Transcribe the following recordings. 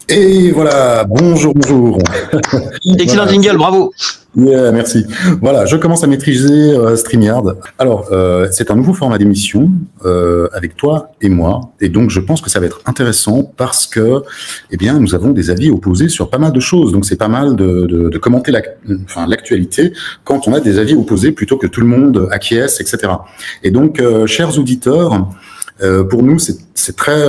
Et voilà, bonjour, bonjour. Excellent Voilà, jingle, bravo. yeah, merci. Voilà, je commence à maîtriser StreamYard. Alors, c'est un nouveau format d'émission avec toi et moi, et donc je pense que ça va être intéressant parce que, eh bien, nous avons des avis opposés sur pas mal de choses. Donc, c'est pas mal de commenter l'actualité quand on a des avis opposés plutôt que tout le monde acquiesce, etc. Et donc, chers auditeurs. Pour nous, c'est très,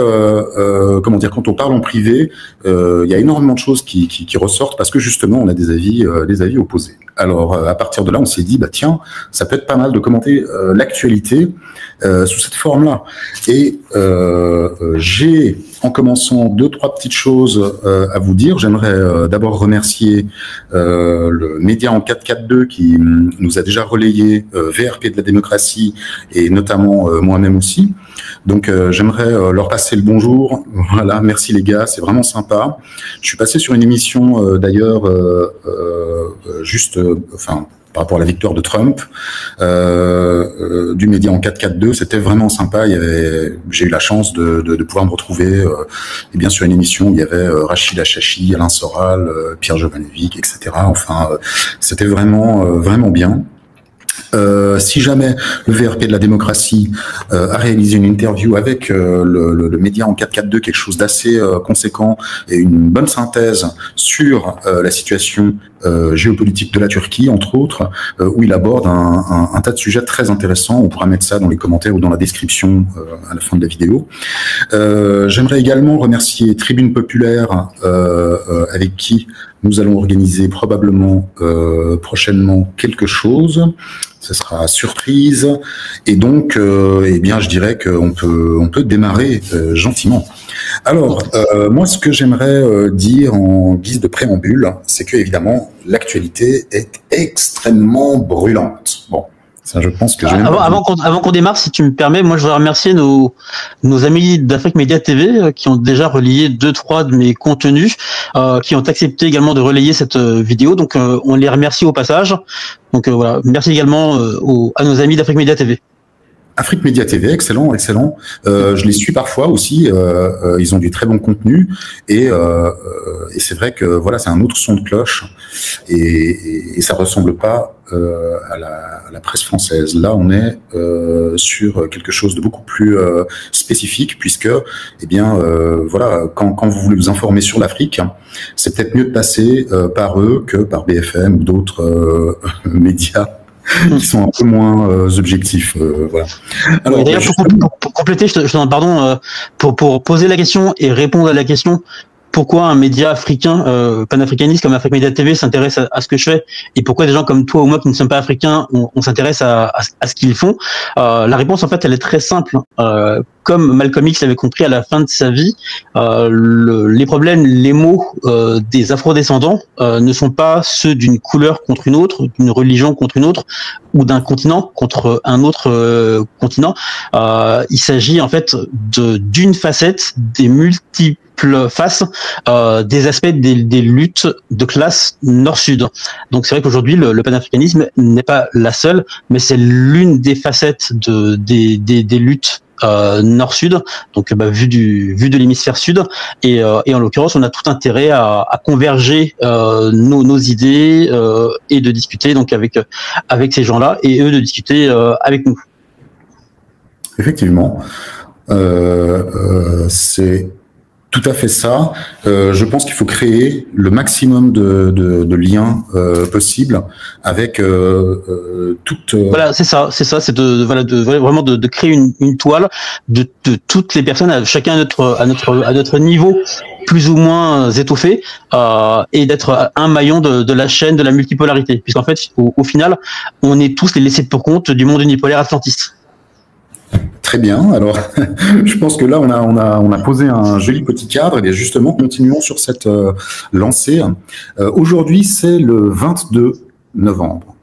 comment dire, quand on parle en privé, il y a énormément de choses qui ressortent parce que justement, on a des avis opposés. Alors, à partir de là, on s'est dit, bah tiens, ça peut être pas mal de commenter l'actualité sous cette forme-là. Et j'ai, en commençant, deux, trois petites choses à vous dire. J'aimerais d'abord remercier le média en 442 qui nous a déjà relayé VRP de la démocratie et notamment moi-même aussi. Donc j'aimerais leur passer le bonjour. Voilà, merci les gars, c'est vraiment sympa. Je suis passé sur une émission d'ailleurs juste, enfin par rapport à la victoire de Trump, du média en 442, c'était vraiment sympa. J'ai eu la chance de pouvoir me retrouver, et bien sur une émission où il y avait Rachid Achachi, Alain Soral, Pierre Jovanovic, etc. Enfin, c'était vraiment bien. Si jamais le VRP de la démocratie a réalisé une interview avec le média en 442, quelque chose d'assez conséquent et une bonne synthèse sur la situation géopolitique de la Turquie, entre autres, où il aborde un tas de sujets très intéressants. On pourra mettre ça dans les commentaires ou dans la description à la fin de la vidéo. J'aimerais également remercier Tribune Populaire, avec qui nous allons organiser probablement prochainement quelque chose. Ce sera surprise. Et donc, eh bien, je dirais qu'on peut démarrer gentiment. Alors, moi, ce que j'aimerais dire en guise de préambule, c'est que évidemment, l'actualité est extrêmement brûlante. Bon, ça, je pense que Avant qu'on démarre, si tu me permets, moi je voudrais remercier nos amis d'Afrique Média TV qui ont déjà relayé 2-3 de mes contenus, qui ont accepté également de relayer cette vidéo. Donc on les remercie au passage. Donc voilà, merci également à nos amis d'Afrique Média TV. Afrique Média TV, excellent, excellent. Je les suis parfois aussi. Ils ont du très bon contenu et c'est vrai que voilà, c'est un autre son de cloche et ça ressemble pas à la presse française. Là, on est sur quelque chose de beaucoup plus spécifique puisque, eh bien, voilà, quand vous voulez vous informer sur l'Afrique, c'est peut-être mieux de passer par eux que par BFM ou d'autres médias qui sont un peu moins objectifs. Voilà. Alors, d'ailleurs, pour compléter, je te demande pardon, pour poser la question et répondre à la question, pourquoi un média africain, panafricaniste comme Afrique Média TV s'intéresse à ce que je fais et pourquoi des gens comme toi ou moi qui ne sommes pas africains, on s'intéresse à ce qu'ils font. La réponse, en fait, elle est très simple. Comme Malcolm X l'avait compris à la fin de sa vie, les problèmes, les maux des afrodescendants ne sont pas ceux d'une couleur contre une autre, d'une religion contre une autre, ou d'un continent contre un autre continent. Il s'agit en fait d'une facette des multiples faces des aspects des luttes de classe nord-sud. Donc c'est vrai qu'aujourd'hui le panafricanisme n'est pas la seule, mais c'est l'une des facettes des luttes nord-sud, donc vu de l'hémisphère sud, et en l'occurrence on a tout intérêt à converger nos idées et de discuter donc avec ces gens-là et eux de discuter avec nous. Effectivement, c'est tout à fait ça. Je pense qu'il faut créer le maximum de liens possibles avec toutes. Voilà, c'est ça, c'est vraiment de créer une toile de toutes les personnes, chacun à notre niveau plus ou moins étoffé, et d'être un maillon de la chaîne de la multipolarité, puisqu'en fait, au final, on est tous les laissés pour compte du monde unipolaire atlantiste. Très bien. Alors, je pense que là, on a posé un joli petit cadre. Et bien justement, continuons sur cette lancée. Aujourd'hui, c'est le 22 novembre.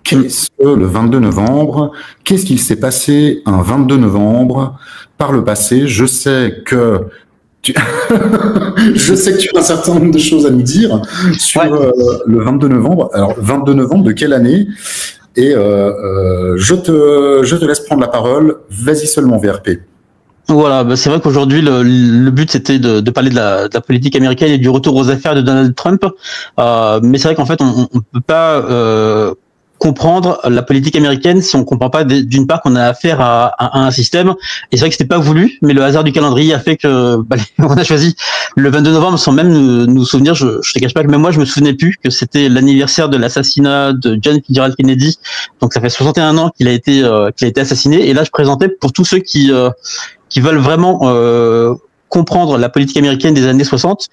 Qu'est-ce que le 22 novembre? Qu'est-ce qu'il s'est passé un 22 novembre par le passé? Je sais que je sais que tu as un certain nombre de choses à nous dire sur le 22 novembre. Alors, 22 novembre de quelle année? Et je te laisse prendre la parole. Vas-y seulement, VRP. Voilà, bah c'est vrai qu'aujourd'hui le but c'était de parler de la politique américaine et du retour aux affaires de Donald Trump, mais c'est vrai qu'en fait on peut pas comprendre la politique américaine si on comprend pas d'une part qu'on a affaire à un système, et c'est vrai que c'était pas voulu, mais le hasard du calendrier a fait que on a choisi le 22 novembre sans même nous souvenir. Je te cache pas que même moi je me souvenais plus que c'était l'anniversaire de l'assassinat de John Fitzgerald Kennedy, donc ça fait 61 ans qu'il a été assassiné, et là je présentais pour tous ceux qui veulent vraiment comprendre la politique américaine des années 60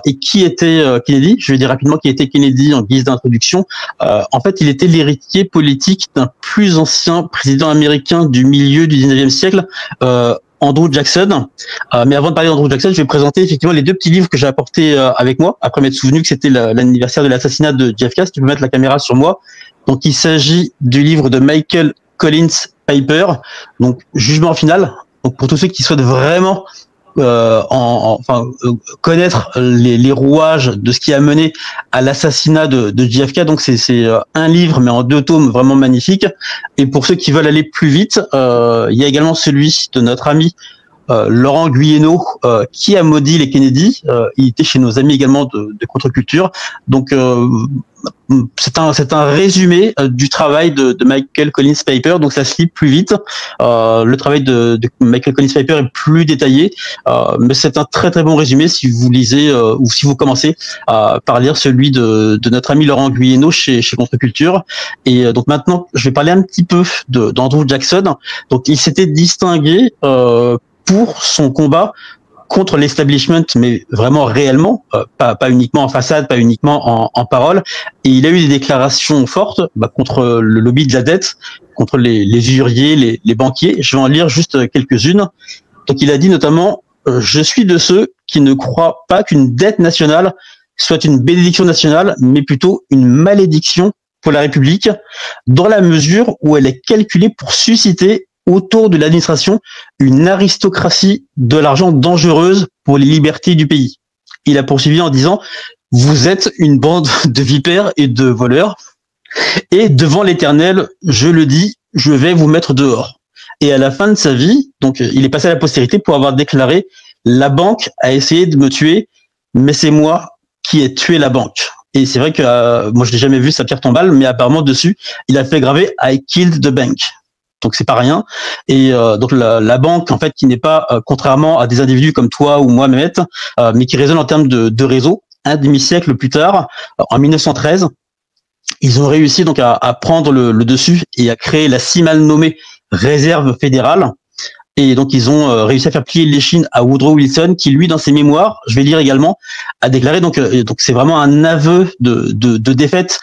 et qui était Kennedy. Je vais dire rapidement qui était Kennedy en guise d'introduction. En fait, il était l'héritier politique d'un plus ancien président américain du milieu du 19e siècle, Andrew Jackson. Mais avant de parler d'Andrew Jackson, je vais présenter effectivement les deux petits livres que j'ai apportés avec moi, après m'être souvenu que c'était l'anniversaire de l'assassinat de JFK. Si tu peux mettre la caméra sur moi. Donc, il s'agit du livre de Michael Collins Piper, donc Jugement final. Donc pour tous ceux qui souhaitent vraiment connaître les rouages de ce qui a mené à l'assassinat de JFK, donc c'est un livre mais en 2 tomes vraiment magnifique. Et pour ceux qui veulent aller plus vite, il y a également celui de notre ami Laurent Guyeno, qui a maudit les Kennedy. Il était chez nos amis également de Contre-Culture. Donc c'est un résumé du travail de Michael Collins Piper, donc ça se lit plus vite. Le travail de Michael Collins Piper est plus détaillé, mais c'est un très très bon résumé si vous lisez ou si vous commencez par lire celui de notre ami Laurent Guyeno chez Contre-Culture. Et donc maintenant, je vais parler un petit peu d'Andrew Jackson. Donc il s'était distingué pour son combat contre l'establishment, mais vraiment réellement, pas uniquement en façade, pas uniquement en parole. Et il a eu des déclarations fortes contre le lobby de la dette, contre les usuriers, les banquiers. Je vais en lire juste quelques-unes. Donc il a dit notamment « Je suis de ceux qui ne croient pas qu'une dette nationale soit une bénédiction nationale, mais plutôt une malédiction pour la République, dans la mesure où elle est calculée pour susciter autour de l'administration une aristocratie de l'argent dangereuse pour les libertés du pays. » Il a poursuivi en disant « Vous êtes une bande de vipères et de voleurs, et devant l'Éternel, je le dis, je vais vous mettre dehors. » Et à la fin de sa vie, donc il est passé à la postérité pour avoir déclaré « La banque a essayé de me tuer, mais c'est moi qui ai tué la banque. » Et c'est vrai que moi je l'ai jamais vu sa pierre tombale, mais apparemment dessus, il a fait graver « I killed the bank ». Donc c'est pas rien. Et donc la banque, en fait, qui n'est pas, contrairement à des individus comme toi ou moi, Mehmet, mais qui raisonne en termes de réseau, un demi-siècle plus tard, en 1913, ils ont réussi donc à prendre le dessus et à créer la si mal nommée Réserve fédérale. Et donc ils ont réussi à faire plier l'échine à Woodrow Wilson, qui lui, dans ses mémoires, je vais lire également, a déclaré donc c'est vraiment un aveu de défaite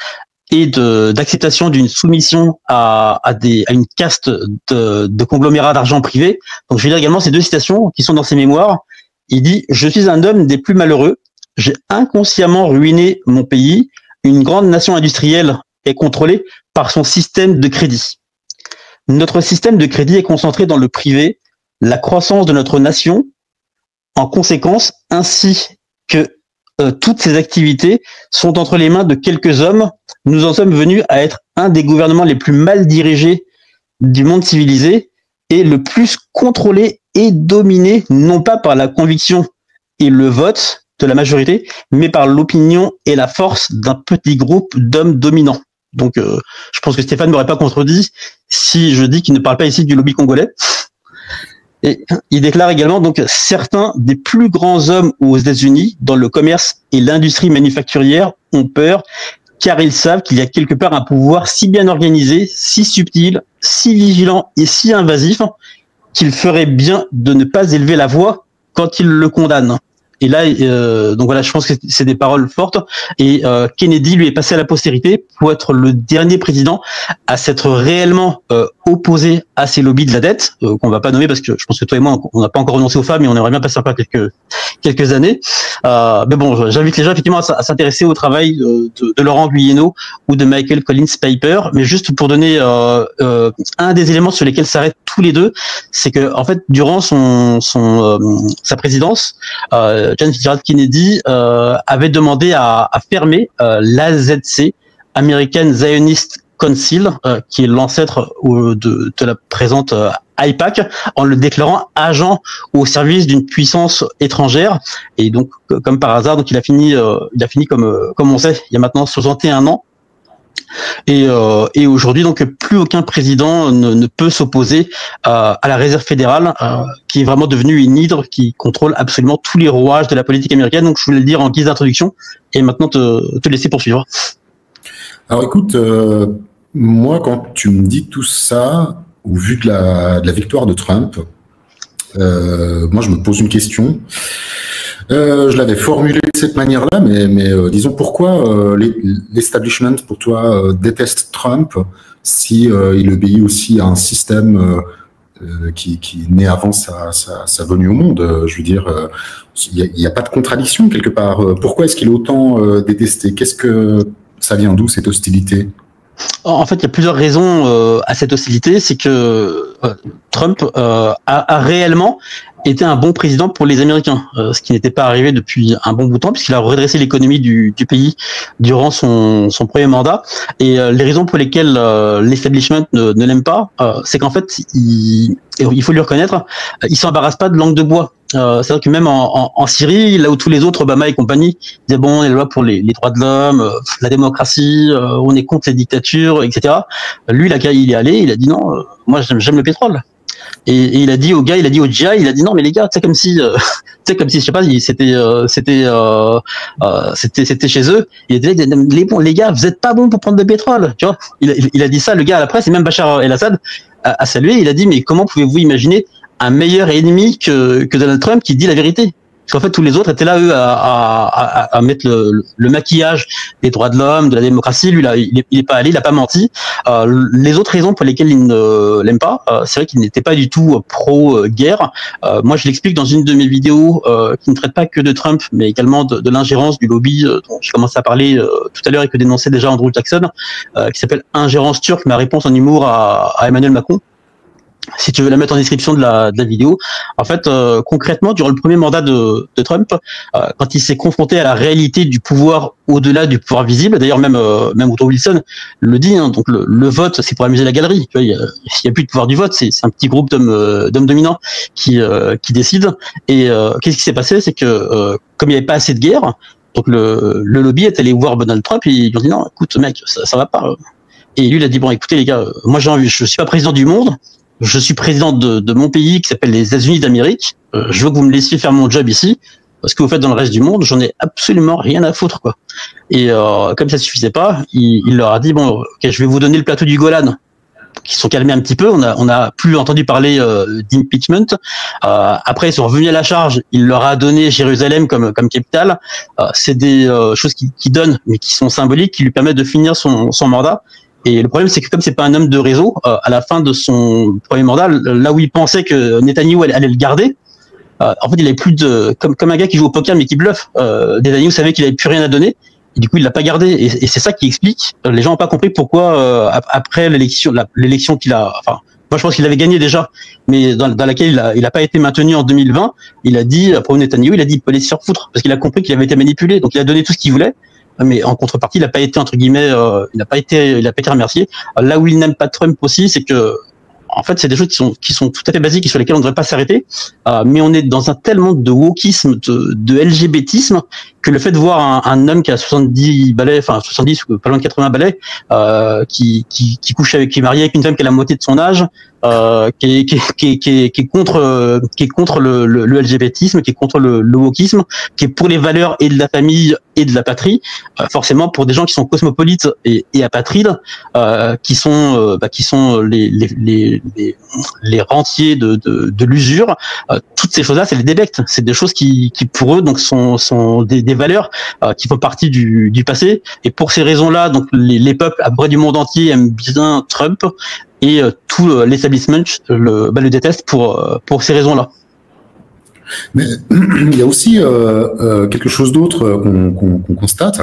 et d'acceptation d'une soumission à une caste de conglomérats d'argent privé. Donc je vais lire également ces 2 citations qui sont dans ses mémoires. Il dit « Je suis un homme des plus malheureux. J'ai inconsciemment ruiné mon pays. Une grande nation industrielle est contrôlée par son système de crédit. Notre système de crédit est concentré dans le privé. La croissance de notre nation, en conséquence, ainsi que toutes ces activités sont entre les mains de quelques hommes. Nous en sommes venus à être un des gouvernements les plus mal dirigés du monde civilisé et le plus contrôlé et dominé, non pas par la conviction et le vote de la majorité, mais par l'opinion et la force d'un petit groupe d'hommes dominants. » Donc, je pense que Stéphane ne m'aurait pas contredit si je dis qu'il ne parle pas ici du lobby congolais. Et il déclare également donc certains des plus grands hommes aux États-Unis dans le commerce et l'industrie manufacturière ont peur, car ils savent qu'il y a quelque part un pouvoir si bien organisé, si subtil, si vigilant et si invasif qu'il ferait bien de ne pas élever la voix quand ils le condamnent. Et là, donc voilà, je pense que c'est des paroles fortes. Et Kennedy lui est passé à la postérité pour être le dernier président à s'être réellement opposé à ces lobbies de la dette, qu'on va pas nommer parce que je pense que toi et moi, on n'a pas encore renoncé aux femmes et on aimerait bien passer encore quelques années. Mais bon, j'invite les gens effectivement à s'intéresser au travail de Laurent Guyeno ou de Michael Collins Piper. Mais juste pour donner un des éléments sur lesquels s'arrêtent tous les deux, c'est que en fait, durant sa présidence, John Fitzgerald Kennedy avait demandé à fermer l'AZC, American Zionist Council, qui est l'ancêtre de la présente AIPAC, en le déclarant agent au service d'une puissance étrangère. Et donc, comme par hasard, donc il a fini comme on sait, il y a maintenant 61 ans. Et aujourd'hui, donc, plus aucun président ne peut s'opposer à la Réserve fédérale, qui est vraiment devenue une hydre qui contrôle absolument tous les rouages de la politique américaine. Donc, je voulais le dire en guise d'introduction et maintenant te laisser poursuivre. Alors, écoute, moi, quand tu me dis tout ça, au vu de la victoire de Trump, moi, je me pose une question. Je l'avais formulé de cette manière-là, mais disons pourquoi l'establishment pour toi déteste Trump si il obéit aussi à un système qui est né avant sa venue au monde. Je veux dire, il n'y a pas de contradiction quelque part. Pourquoi est-ce qu'il est autant détesté? Qu'est-ce que ça vient d'où cette hostilité? En fait, il y a plusieurs raisons à cette hostilité. C'est que Trump a réellement été un bon président pour les Américains, ce qui n'était pas arrivé depuis un bon bout de temps, puisqu'il a redressé l'économie du pays durant son premier mandat. Et les raisons pour lesquelles l'establishment ne l'aime pas, c'est qu'en fait, il faut lui reconnaître, il s'embarrasse pas de langue de bois. C'est-à-dire que même en Syrie, là où tous les autres, Obama et compagnie, disaient bon, on est là pour les droits de l'homme, la démocratie, on est contre les dictatures, etc. Lui, il est allé, il a dit non, moi j'aime le pétrole. Et il a dit aux gars, il a dit au GI, il a dit non mais les gars, c'est comme si je sais pas, c'était chez eux. Il a dit les gars, vous êtes pas bons pour prendre de pétrole, tu vois. Il a dit ça, le gars à la presse, et même Bachar el-Assad a salué. Il a dit mais comment pouvez-vous imaginer un meilleur ennemi que Donald Trump qui dit la vérité? Parce qu'en fait, tous les autres étaient là, eux, à mettre le maquillage des droits de l'homme, de la démocratie. Lui, là, il est pas allé, il a pas menti. Les autres raisons pour lesquelles il ne l'aime pas, c'est vrai qu'il n'était pas du tout pro-guerre. Moi, je l'explique dans une de mes vidéos qui ne traite pas que de Trump, mais également de l'ingérence du lobby dont j'ai commencé à parler tout à l'heure et que dénonçait déjà Andrew Jackson, qui s'appelle Ingérence turque, ma réponse en humour à Emmanuel Macron. Si tu veux la mettre en description de la vidéo. En fait, concrètement, durant le premier mandat de Trump, quand il s'est confronté à la réalité du pouvoir au-delà du pouvoir visible, d'ailleurs même Woodrow Wilson le dit, hein, donc le vote, c'est pour amuser la galerie. Tu vois, il y a plus de pouvoir du vote, c'est un petit groupe d'hommes dominants qui décident. Et qu'est-ce qui s'est passé, c'est que comme il n'y avait pas assez de guerre, donc le lobby est allé voir Donald Trump et ils lui ont dit non, écoute mec, ça va pas. Et lui il a dit bon, écoutez les gars, moi je suis pas président du monde. Je suis président de mon pays qui s'appelle les États-Unis d'Amérique. Je veux que vous me laissiez faire mon job ici. Ce que vous faites dans le reste du monde, j'en ai absolument rien à foutre, quoi. Et comme ça suffisait pas, il leur a dit bon, ok, je vais vous donner le plateau du Golan. Qui se sont calmés un petit peu. On a plus entendu parler d'impeachment. Après, ils sont revenus à la charge. Il leur a donné Jérusalem comme capitale. C'est des choses qui donnent, mais qui sont symboliques, qui lui permettent de finir son mandat. Et le problème, c'est que comme c'est pas un homme de réseau, à la fin de son premier mandat, là où il pensait que Netanyahou allait le garder, en fait, il avait plus de, comme un gars qui joue au poker mais qui bluffe. Netanyahou savait qu'il avait plus rien à donner, et du coup, il l'a pas gardé. Et c'est ça qui explique. Les gens n'ont pas compris pourquoi après l'élection qu'il a, enfin, moi je pense qu'il avait gagné déjà, mais dans laquelle il a pas été maintenu en 2020. Il a dit après Netanyahou, il a dit il peut aller se faire foutre parce qu'il a compris qu'il avait été manipulé. Donc il a donné tout ce qu'il voulait. Mais en contrepartie, il n'a pas été entre guillemets, il n'a pas été remercié. Là où il n'aime pas Trump aussi, c'est que en fait, c'est des choses qui sont tout à fait basiques et sur lesquelles on ne devrait pas s'arrêter. Mais on est dans un tel monde de wokisme, de LGBTisme, que le fait de voir un homme qui a 70 balais, enfin 70 ou pas loin de 80 balais, qui couche qui est marié avec une femme qui a la moitié de son âge, qui est contre le LGBTisme, qui est contre le wokisme, qui est pour les valeurs et de la famille et de la patrie, forcément pour des gens qui sont cosmopolites et apatrides, qui sont les rentiers de l'usure. Toutes ces choses-là, c'est les débectes, c'est des choses qui pour eux donc sont des valeurs qui font partie du passé. Et pour ces raisons-là, donc les peuples à peu près du monde entier aiment bien Trump. Et tout l'establishment le déteste pour ces raisons-là. Mais il y a aussi quelque chose d'autre qu'on constate,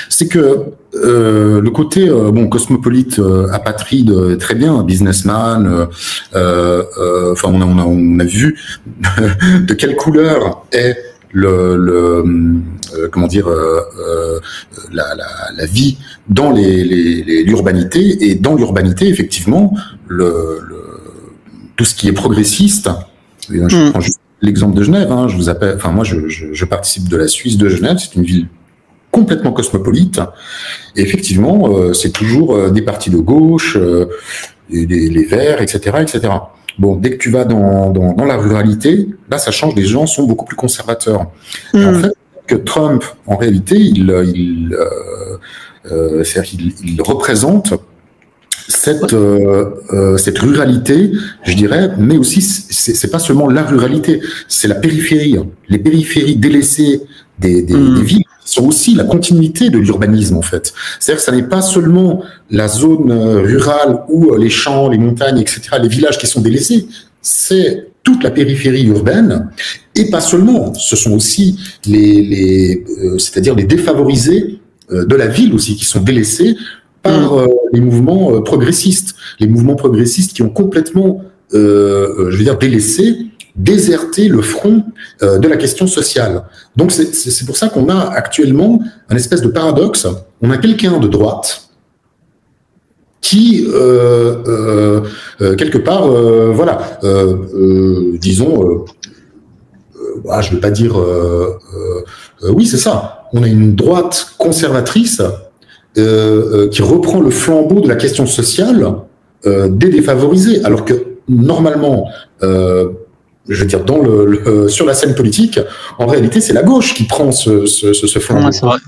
c'est que le côté cosmopolite, apatride, très bien, businessman, enfin on a vu de quelle couleur est comment dire, la vie dans l'urbanité, et dans l'urbanité, effectivement, tout ce qui est progressiste. Je prends juste l'exemple de Genève. Hein, moi, je participe de la Suisse de Genève. C'est une ville complètement cosmopolite. Et effectivement, c'est toujours des partis de gauche, les Verts, etc., etc. Bon, dès que tu vas dans la ruralité, là, ça change. Les gens sont beaucoup plus conservateurs. Et en fait, que Trump, en réalité, il représente cette ruralité, je dirais, mais aussi c'est pas seulement la ruralité, c'est la périphérie, les périphéries délaissées des villes sont aussi la continuité de l'urbanisme, en fait. C'est-à-dire que ça n'est pas seulement la zone rurale où les champs, les montagnes, etc., les villages qui sont délaissés, c'est toute la périphérie urbaine, et pas seulement. Ce sont aussi c'est-à-dire les défavorisés de la ville aussi, qui sont délaissés par les mouvements progressistes. Les mouvements progressistes qui ont complètement, je veux dire, déserté le front de la question sociale. Donc c'est pour ça qu'on a actuellement un espèce de paradoxe. On a quelqu'un de droite qui, quelque part, voilà, disons, je ne veux pas dire... oui, c'est ça. On a une droite conservatrice qui reprend le flambeau de la question sociale des défavorisés, alors que normalement, je veux dire, sur la scène politique, en réalité, c'est la gauche qui prend ce flambeau. Ouais,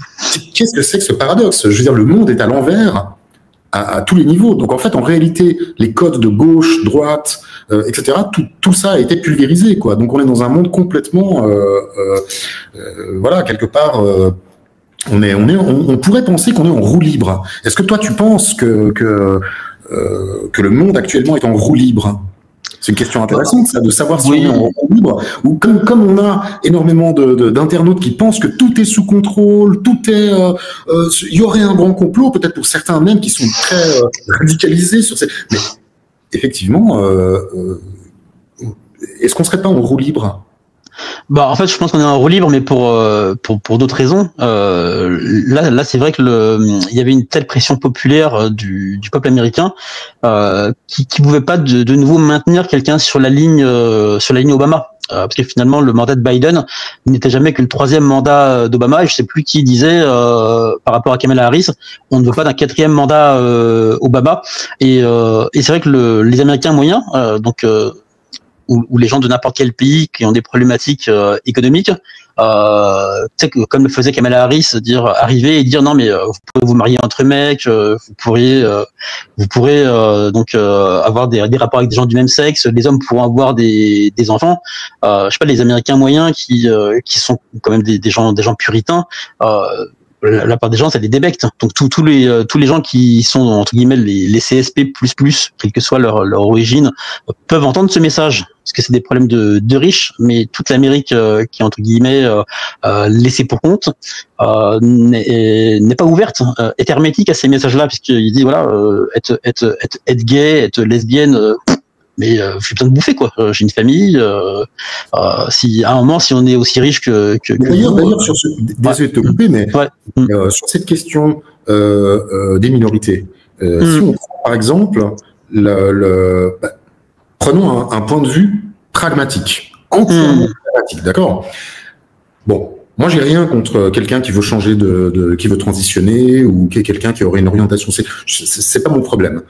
qu'est-ce que c'est que ce paradoxe? Je veux dire, le monde est à l'envers à tous les niveaux. Donc en fait, en réalité, les codes de gauche, droite, etc., tout ça a été pulvérisé, quoi. Donc on est dans un monde complètement, voilà, quelque part. On pourrait penser qu'on est en roue libre. Est-ce que toi, tu penses que le monde actuellement est en roue libre? C'est une question intéressante, ça, de savoir si on est en roue libre, ou comme on a énormément d'internautes qui pensent que tout est sous contrôle, tout est, il y aurait un grand complot, peut-être pour certains même qui sont très radicalisés sur ces. Mais effectivement, est-ce qu'on serait pas en roue libre? Bah en fait je pense qu'on est en roue libre, mais pour d'autres raisons. Là c'est vrai que il y avait une telle pression populaire du peuple américain qui pouvait pas de nouveau maintenir quelqu'un sur la ligne Obama. Parce que finalement le mandat de Biden n'était jamais que le 3e mandat d'Obama, et je sais plus qui disait par rapport à Kamala Harris, on ne veut pas d'un 4e mandat Obama, et c'est vrai que les Américains moyens, donc ou les gens de n'importe quel pays qui ont des problématiques économiques, tu sais, comme le faisait Kamala Harris, arriver et dire non mais vous pouvez vous marier entre mecs, vous pourrez donc avoir des rapports avec des gens du même sexe, les hommes pourront avoir des enfants. Je sais pas, les Américains moyens qui sont quand même des gens puritains. La part des gens, ça les débecte. Donc tous les gens qui sont entre guillemets les CSP++, quelle que soit leur origine, peuvent entendre ce message, parce que c'est des problèmes de riches, mais toute l'Amérique qui est entre guillemets laissée pour compte n'est pas ouverte, est hermétique à ces messages-là, puisqu'il dit voilà, être gay, être lesbienne. Mais j'ai besoin de bouffer, quoi. J'ai une famille. Si à un moment, si on est aussi riche que d'ailleurs, sur désolé de te couper, mais sur cette question des minorités, si on prend par exemple prenons un point de vue pragmatique, entièrement pragmatique, d'accord. Bon, moi j'ai rien contre quelqu'un qui veut changer qui veut transitionner, ou quelqu'un qui aurait une orientation. C'est pas mon problème.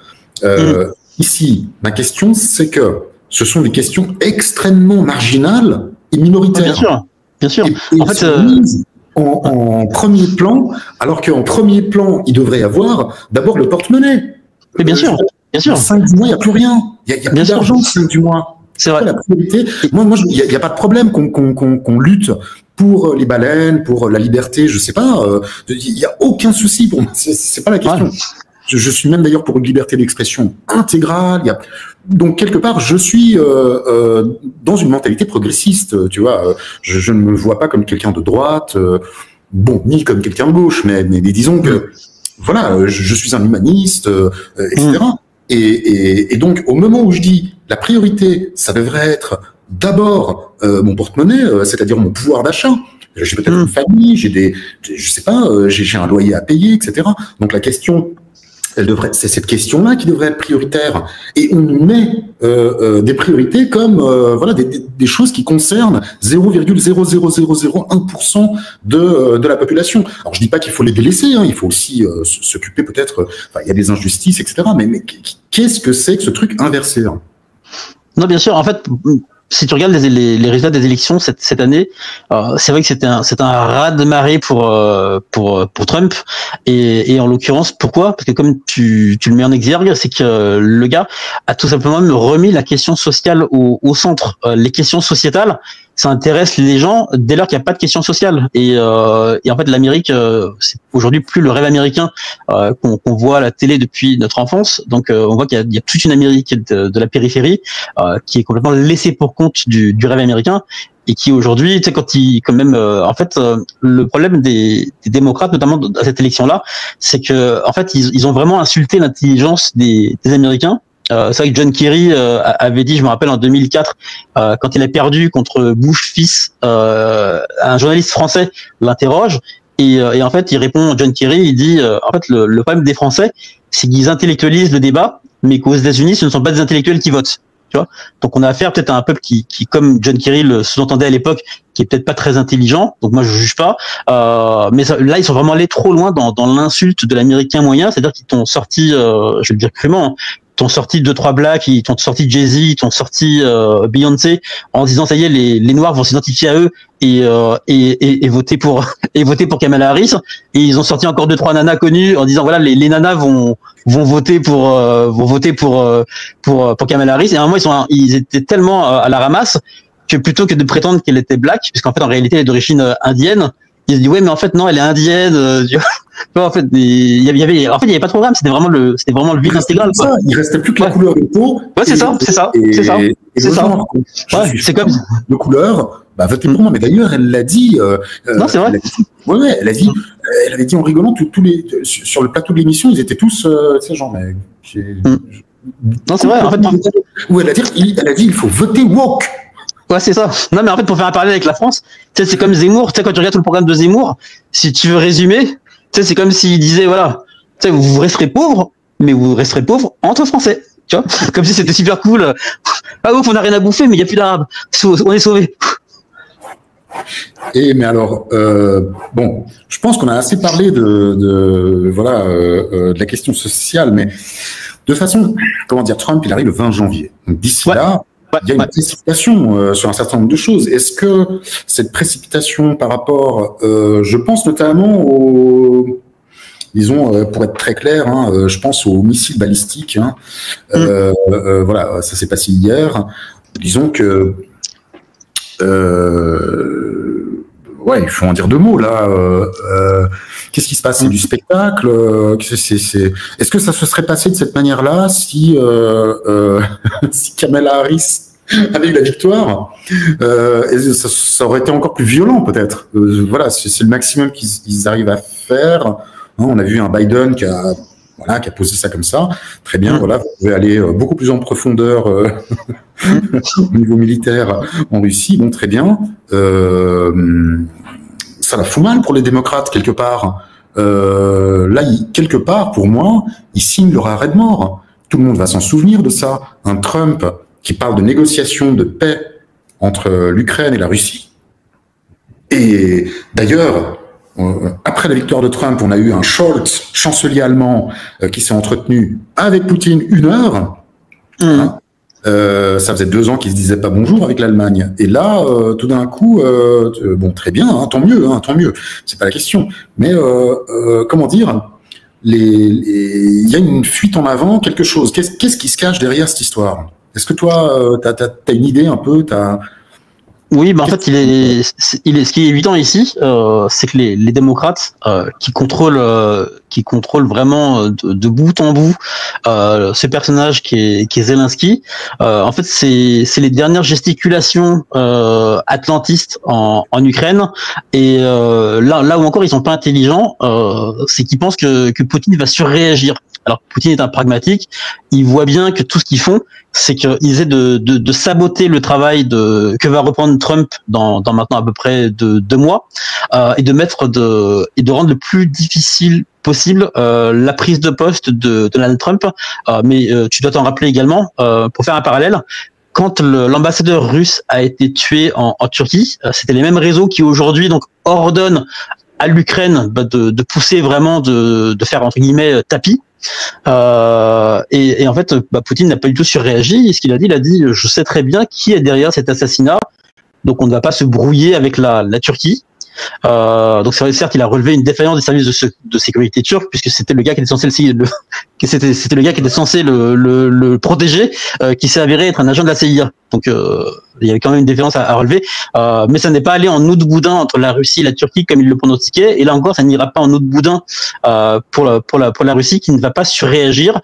Ici, ma question, c'est que ce sont des questions extrêmement marginales et minoritaires. Bien sûr. Et en fait, en premier plan, alors qu'en premier plan, il devrait y avoir d'abord le porte-monnaie. Mais bien sûr. 5 du mois, il n'y a plus rien. Il n'y a plus d'argent 5 du mois. C'est vrai. La priorité. Moi, il n'y a pas de problème qu'on lutte pour les baleines, pour la liberté, je sais pas. Il n'y a aucun souci pour moi. C'est pas la question. Ouais. Je suis même d'ailleurs pour une liberté d'expression intégrale. Donc quelque part, je suis dans une mentalité progressiste. Tu vois, je ne me vois pas comme quelqu'un de droite, ni comme quelqu'un de gauche, mais disons que voilà, je suis un humaniste, etc. Et donc au moment où je dis la priorité, ça devrait être d'abord mon porte-monnaie, c'est-à-dire mon pouvoir d'achat. J'ai peut-être une famille, je sais pas, j'ai un loyer à payer, etc. Donc la question, c'est cette question-là qui devrait être prioritaire. Et on nous met des priorités comme voilà des choses qui concernent 0,00001% de la population. Alors je dis pas qu'il faut les délaisser, hein, il faut aussi s'occuper peut-être. Il y a des injustices, etc. Mais qu'est-ce que c'est que ce truc inversé, hein? Non, bien sûr. En fait, si tu regardes les résultats des élections cette année, c'est vrai que c'est un raz-de-marée pour Trump, et en l'occurrence, pourquoi? Parce que comme tu le mets en exergue, c'est que le gars a tout simplement remis la question sociale au centre. Les questions sociétales, ça intéresse les gens dès lors qu'il n'y a pas de questions sociales. Et en fait, l'Amérique, c'est aujourd'hui plus le rêve américain qu'on voit à la télé depuis notre enfance. Donc, on voit qu'il y a toute une Amérique de la périphérie qui est complètement laissée pour compte du rêve américain, et qui aujourd'hui, tu sais, le problème des démocrates, notamment à cette élection-là, c'est que en fait, ils ont vraiment insulté l'intelligence des Américains. C'est vrai que John Kerry avait dit, je me rappelle en 2004, quand il a perdu contre Bush fils, un journaliste français l'interroge, et en fait il répond, John Kerry, il dit en fait le problème des Français, c'est qu'ils intellectualisent le débat, mais qu'aux États-Unis ce ne sont pas des intellectuels qui votent. Tu vois, donc on a affaire peut-être à un peuple qui comme John Kerry le sous-entendait à l'époque, qui est peut-être pas très intelligent. Donc moi je juge pas, mais là ils sont vraiment allés trop loin dans l'insulte de l'Américain moyen, c'est-à-dire qu'ils t'ont sorti, je vais le dire crûment, t'ont sorti 2-3 blacks, ils t'ont sorti Jay-Z, ils t'ont sorti Beyoncé, en disant ça y est, les Noirs vont s'identifier à eux et voter pour Kamala Harris. Et ils ont sorti encore 2-3 nanas connues en disant voilà, les nanas vont voter pour Kamala Harris. Et à un moment ils étaient tellement à la ramasse que plutôt que de prétendre qu'elle était black, puisqu'en fait en réalité elle est d'origine indienne, ils se disent ouais mais en fait non, elle est indienne. En fait, il y avait pas de programme, c'était vraiment le vide intégral. Il restait plus que la couleur de peau. Ouais, c'est ça. Ouais, c'est comme de couleur. Bah, votez pour moi. Mais d'ailleurs, elle l'a dit. Non, c'est vrai. Elle avait dit en rigolant sur le plateau de l'émission, ils étaient tous, tu sais, genre, mais. Non, c'est vrai. En fait, où elle a dit, il faut voter woke. Ouais, c'est ça. Non, mais en fait, pour faire un parallèle avec la France, tu sais, c'est comme Zemmour. Tu sais, quand tu regardes tout le programme de Zemmour, si tu veux résumer, tu sais, c'est comme s'il disait, voilà, tu sais, vous resterez pauvres, mais vous resterez pauvres entre Français. Tu vois, comme si c'était super cool. Ah ouf, on n'a rien à bouffer, mais il n'y a plus d'Arabes. On est sauvés. Mais alors, bon, je pense qu'on a assez parlé de la question sociale, mais de façon, comment dire, Trump, il arrive le 20 janvier. Donc d'ici là, il y a une précipitation sur un certain nombre de choses. Est-ce que cette précipitation par rapport, je pense notamment disons, pour être très clair, hein, je pense aux missiles balistiques. Hein, voilà, ça s'est passé hier. Disons que, ouais, il faut en dire deux mots là. Qu'est-ce qui se passe? C'est du spectacle. Est-ce que ça se serait passé de cette manière-là si si Kamala Harris avait eu la victoire? Ça aurait été encore plus violent peut-être. Voilà, c'est le maximum qu'ils arrivent à faire. On a vu un Biden qui a posé ça comme ça. Très bien, voilà, vous pouvez aller beaucoup plus en profondeur au niveau militaire en Russie. Bon, très bien. Ça la fout mal pour les démocrates, quelque part. Là, quelque part, pour moi, ils signent leur arrêt de mort. Tout le monde va s'en souvenir de ça. Un Trump qui parle de négociations de paix entre l'Ukraine et la Russie. Et d'ailleurs, après la victoire de Trump, on a eu un Scholz, chancelier allemand, qui s'est entretenu avec Poutine 1 heure. Hein, ça faisait 2 ans qu'ils se disaient pas bonjour avec l'Allemagne. Et là, tout d'un coup, bon, très bien, hein, tant mieux, c'est pas la question. Mais comment dire, il y a une fuite en avant, quelque chose. Qu'est-ce qui se cache derrière cette histoire? Est-ce que toi, t'as une idée un peu, Oui, bah en fait, ce qui est évident ici, c'est que les démocrates qui contrôlent vraiment de bout en bout ce personnage qui est Zelensky. En fait, c'est les dernières gesticulations atlantistes en Ukraine. Et là où encore ils sont pas intelligents, c'est qu'ils pensent que Poutine va surréagir. Alors Poutine est un pragmatique, il voit bien que tout ce qu'ils font, c'est qu'ils essaient de saboter le travail que va reprendre Trump dans maintenant à peu près 2 mois, et de rendre le plus difficile possible la prise de poste de Donald Trump. Mais tu dois t'en rappeler également, pour faire un parallèle. Quand l'ambassadeur russe a été tué en Turquie, c'était les mêmes réseaux qui aujourd'hui donc ordonnent à l'Ukraine de pousser vraiment de faire entre guillemets tapis. Et en fait, Poutine n'a pas du tout surréagi. Et ce qu'il a dit, je sais très bien qui est derrière cet assassinat, donc on ne va pas se brouiller avec la Turquie. Donc c'est vrai, certes, il a relevé une défaillance des services de sécurité turcs, puisque c'était le gars qui était censé c'était le gars qui était censé le protéger, qui s'est avéré être un agent de la CIA. Donc il y avait quand même une défaillance à relever, mais ça n'est pas allé en eau de boudin entre la Russie et la Turquie comme il le pronostiquait. Et là encore, ça n'ira pas en eau de boudin pour la Russie, qui ne va pas surréagir,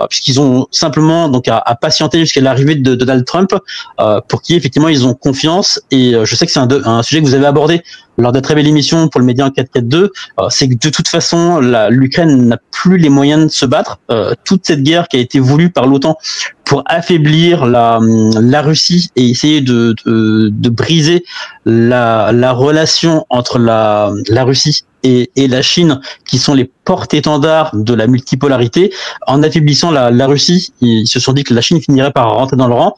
puisqu'ils ont simplement donc à patienter jusqu'à l'arrivée de Donald Trump, pour qui effectivement ils ont confiance. Et je sais que c'est un sujet que vous avez abordé lors de la très belle émission pour le Média en 442, c'est que de toute façon, l'Ukraine n'a plus les moyens de se battre. Toute cette guerre qui a été voulue par l'OTAN pour affaiblir la Russie et essayer de briser la relation entre la Russie et la Chine, qui sont les porte-étendards de la multipolarité. En affaiblissant la Russie, ils se sont dit que la Chine finirait par rentrer dans le rang,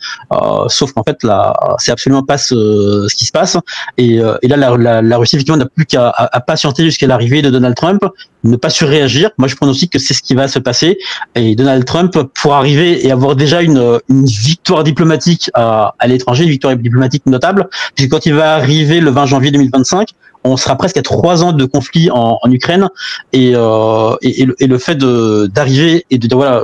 sauf qu'en fait là, c'est absolument pas ce qui se passe. Et là, la Russie effectivement n'a plus qu'à patienter jusqu'à l'arrivée de Donald Trump, ne pas surréagir. Moi, je pronostique que c'est ce qui va se passer. Et Donald Trump, pour arriver et avoir déjà une victoire diplomatique à l'étranger, une victoire diplomatique notable, puisque quand il va arriver le 20 janvier 2025, on sera presque à 3 ans de conflit en Ukraine, et le fait d'arriver et de dire voilà,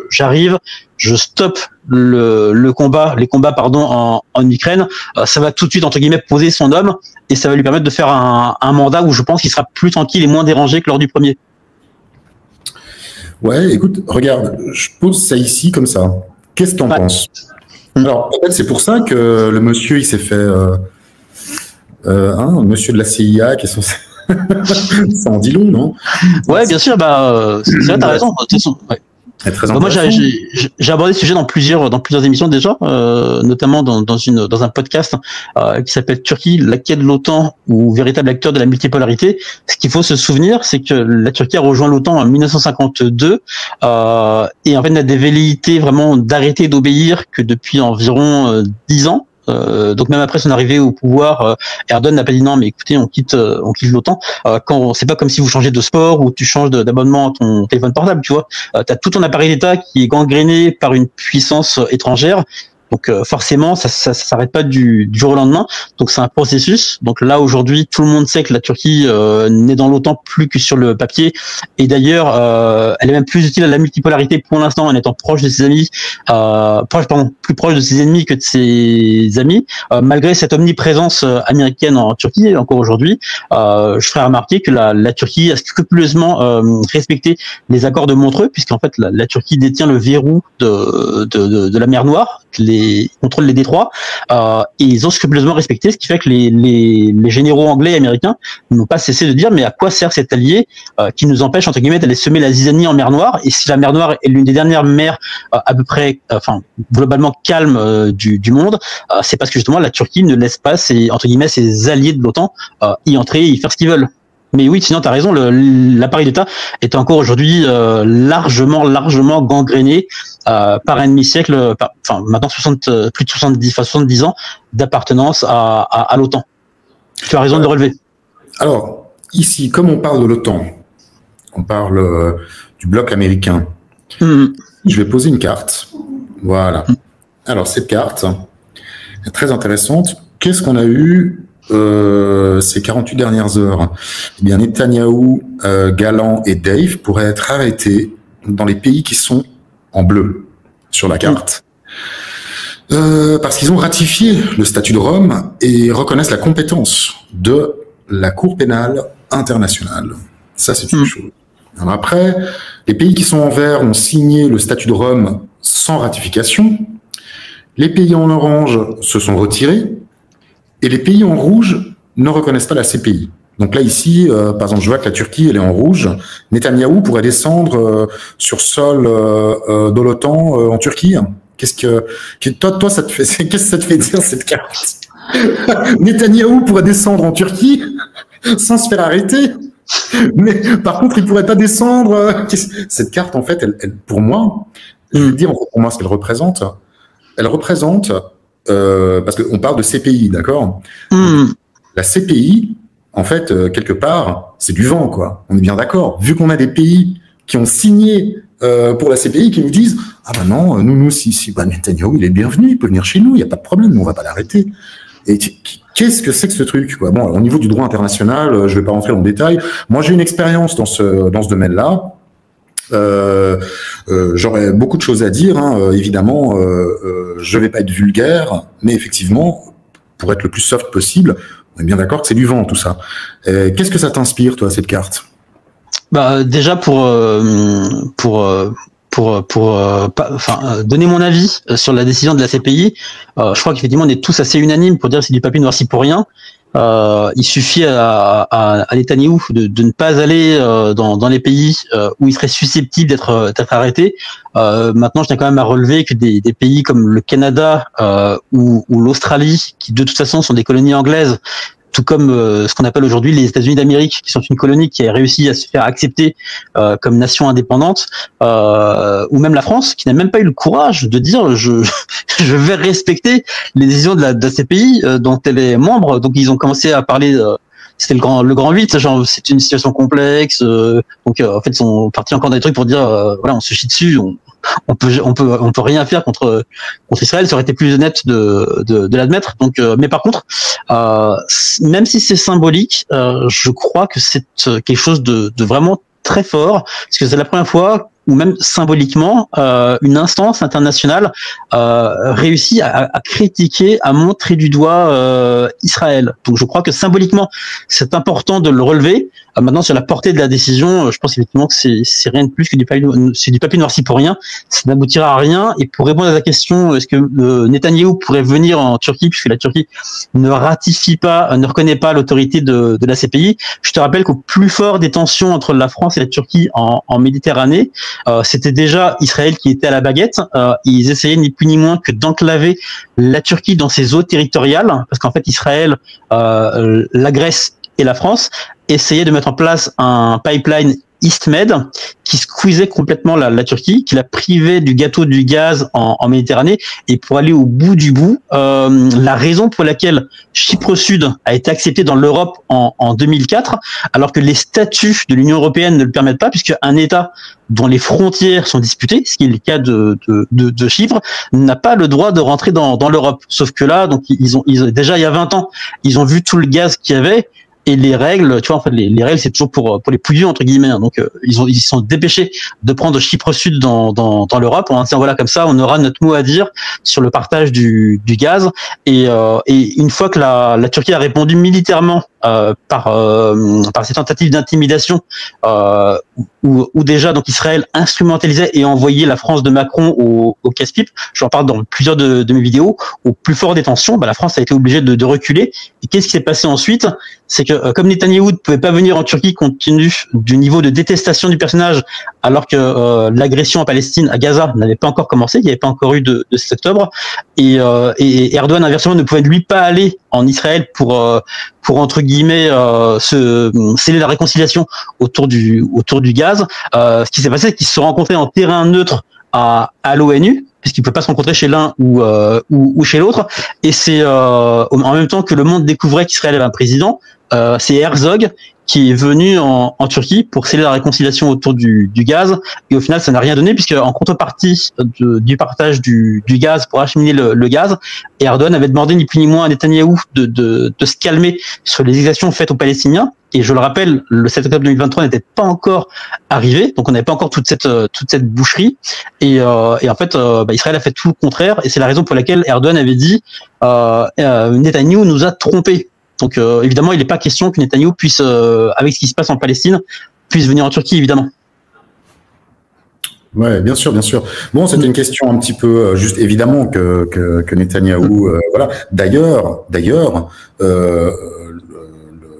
j'arrive, je stoppe les combats en Ukraine, ça va tout de suite entre guillemets poser son homme, et ça va lui permettre de faire un mandat où je pense qu'il sera plus tranquille et moins dérangé que lors du premier. Ouais, écoute, regarde, je pose ça ici comme ça. Qu'est-ce que t'en penses? Alors, en fait, c'est pour ça que le monsieur, il s'est fait monsieur de la CIA qui est censé... Ça en dit long, non? Ouais, bien sûr, c'est vrai, t'as raison. De toute façon, ouais. Moi, j'ai abordé ce sujet dans plusieurs émissions déjà, notamment dans un podcast qui s'appelle Turquie, la quête de l'OTAN ou véritable acteur de la multipolarité. Ce qu'il faut se souvenir, c'est que la Turquie a rejoint l'OTAN en 1952, et en fait n'a des velléités vraiment d'arrêter d'obéir que depuis environ 10 ans. Donc même après son arrivée au pouvoir, Erdogan n'a pas dit non, mais écoutez, on quitte l'OTAN. Quand c'est pas comme si vous changez de sport ou tu changes d'abonnement à ton téléphone portable, tu vois. T'as tout ton appareil d'État qui est gangréné par une puissance étrangère. Donc forcément, ça s'arrête pas du jour au lendemain. Donc c'est un processus. Donc là aujourd'hui, tout le monde sait que la Turquie n'est dans l'OTAN plus que sur le papier. Et d'ailleurs, elle est même plus utile à la multipolarité pour l'instant en étant proche de ses amis, plus proche de ses ennemis que de ses amis. Malgré cette omniprésence américaine en Turquie, encore aujourd'hui, je ferai remarquer que la Turquie a scrupuleusement respecté les accords de Montreux, puisqu'en fait la Turquie détient le verrou de la mer Noire. Contrôlent les détroits, et ils ont scrupuleusement respecté, ce qui fait que les généraux anglais et américains n'ont pas cessé de dire mais à quoi sert cet allié qui nous empêche entre guillemets d'aller semer la zizanie en mer Noire. Et si la mer Noire est l'une des dernières mers à peu près globalement calme du monde, c'est parce que justement la Turquie ne laisse pas ses alliés de l'OTAN y entrer et y faire ce qu'ils veulent. Mais oui, sinon, tu as raison, l'appareil d'État est encore aujourd'hui largement gangréné par un demi-siècle, maintenant plus de 70 ans d'appartenance à l'OTAN. Tu as raison de le relever. Alors, ici, comme on parle de l'OTAN, on parle du bloc américain, je vais poser une carte. Voilà. Alors, cette carte est très intéressante. Qu'est-ce qu'on a eu ces 48 dernières heures? Eh bien, Netanyahou, Galland et Dave pourraient être arrêtés dans les pays qui sont en bleu sur la carte. Parce qu'ils ont ratifié le statut de Rome et reconnaissent la compétence de la Cour pénale internationale. Ça, c'est une chose. Alors après, les pays qui sont en vert ont signé le statut de Rome sans ratification. Les pays en orange se sont retirés et les pays en rouge ne reconnaissent pas la CPI. Donc là, ici, par exemple, je vois que la Turquie, elle est en rouge. Netanyahou pourrait descendre sur sol de l'OTAN en Turquie. Toi, ça te fait, qu'est-ce que ça te fait dire, cette carte? Netanyahou pourrait descendre en Turquie sans se faire arrêter. Mais par contre, il pourrait pas descendre. Cette carte, en fait, elle pour moi, je veux dire pour moi ce qu'elle représente. Elle représente, parce qu'on parle de CPI, d'accord? La CPI, en fait, quelque part, c'est du vent, quoi. On est bien d'accord. Vu qu'on a des pays qui ont signé pour la CPI, qui nous disent ah ben non, nous si Netanyahou il est bienvenu, il peut venir chez nous, il y a pas de problème, on va pas l'arrêter. Et qu'est-ce que c'est que ce truc, quoi? Bon, alors, au niveau du droit international, je vais pas rentrer dans le détail. Moi, j'ai une expérience dans ce domaine-là. J'aurais beaucoup de choses à dire, hein. Évidemment, je vais pas être vulgaire, mais effectivement, pour être le plus soft possible, on est bien d'accord que c'est du vent tout ça. Qu'est-ce que ça t'inspire, toi, cette carte? Bah déjà donner mon avis sur la décision de la CPI, je crois qu'effectivement on est tous assez unanimes pour dire que c'est du papier noirci pour rien. Il suffit à Netanyahou de ne pas aller dans les pays où il serait susceptible d'être arrêté. Maintenant, je tiens quand même à relever que des pays comme le Canada ou l'Australie, qui de toute façon sont des colonies anglaises, tout comme ce qu'on appelle aujourd'hui les États-Unis d'Amérique, qui sont une colonie qui a réussi à se faire accepter comme nation indépendante, ou même la France, qui n'a même pas eu le courage de dire je vais respecter les décisions de la CPI dont elle est membre. Donc ils ont commencé à parler. C'était le grand 8, genre c'est une situation complexe. Donc en fait ils sont partis encore dans des trucs pour dire voilà, on se chie dessus. On peut rien faire contre Israël. Ça aurait été plus honnête de l'admettre. Donc, mais par contre, même si c'est symbolique, je crois que c'est quelque chose de vraiment très fort, parce que c'est la première fois où même symboliquement, une instance internationale réussit à critiquer, à montrer du doigt Israël. Donc je crois que symboliquement, c'est important de le relever. Maintenant, sur la portée de la décision, je pense effectivement que c'est rien de plus que du papier noirci pour rien. Ça n'aboutira à rien. Et pour répondre à la question, est-ce que Netanyahou pourrait venir en Turquie, puisque la Turquie ne reconnaît pas l'autorité de la CPI. Je te rappelle qu'au plus fort des tensions entre la France et la Turquie en Méditerranée, c'était déjà Israël qui était à la baguette. Ils essayaient ni plus ni moins que d'enclaver la Turquie dans ses eaux territoriales, parce qu'en fait Israël, la Grèce et la France essayaient de mettre en place un pipeline EastMed qui squeezait complètement la Turquie, qui la privait du gâteau du gaz en Méditerranée. Et pour aller au bout du bout, la raison pour laquelle Chypre Sud a été accepté dans l'Europe en 2004, alors que les statuts de l'Union européenne ne le permettent pas, puisque un État dont les frontières sont disputées, ce qui est le cas de Chypre, n'a pas le droit de rentrer dans l'Europe. Sauf que là, donc ils ont déjà il y a 20 ans, ils ont vu tout le gaz qu'il y avait. Et les règles, tu vois, en fait, les règles, c'est toujours pour les pouilleux, entre guillemets. Hein. Donc, ils sont dépêchés de prendre Chypre Sud dans l'Europe en disant, voilà, comme ça, on aura notre mot à dire sur le partage du gaz. Et une fois que la Turquie a répondu militairement par ces tentatives d'intimidation, où déjà donc Israël instrumentalisait et envoyait la France de Macron au casse-pipe. J'en parle dans plusieurs de mes vidéos. Au plus fort des tensions, la France a été obligée de reculer. Et qu'est-ce qui s'est passé ensuite? C'est que comme Netanyahou ne pouvait pas venir en Turquie compte tenu du niveau de détestation du personnage, alors que l'agression en Palestine, à Gaza, n'avait pas encore commencé, il n'y avait pas encore eu de 7 octobre, et Erdogan inversement ne pouvait lui pas aller en Israël pour entre guillemets sceller la réconciliation autour du gaz. Ce qui s'est passé, c'est qu'ils se sont rencontrés en terrain neutre à l'ONU, puisqu'ils ne peuvent pas se rencontrer chez l'un ou chez l'autre. Et c'est en même temps que le monde découvrait qu'Israël avait un président, c'est Herzog qui est venu en Turquie pour sceller la réconciliation autour du gaz, et au final ça n'a rien donné, puisque en contrepartie du partage du gaz pour acheminer le gaz, Erdogan avait demandé ni plus ni moins à Netanyahou de se calmer sur les exactions faites aux Palestiniens. Et je le rappelle, le 7 octobre 2023 n'était pas encore arrivé, donc on n'avait pas encore toute cette boucherie. Et en fait, Israël a fait tout le contraire, et c'est la raison pour laquelle Erdogan avait dit Netanyahou nous a trompés. Donc évidemment, il n'est pas question que Netanyahou puisse, avec ce qui se passe en Palestine, puisse venir en Turquie, évidemment. Ouais, bien sûr, bien sûr. Bon, c'était une question un petit peu juste, évidemment que Netanyahou, voilà. D'ailleurs,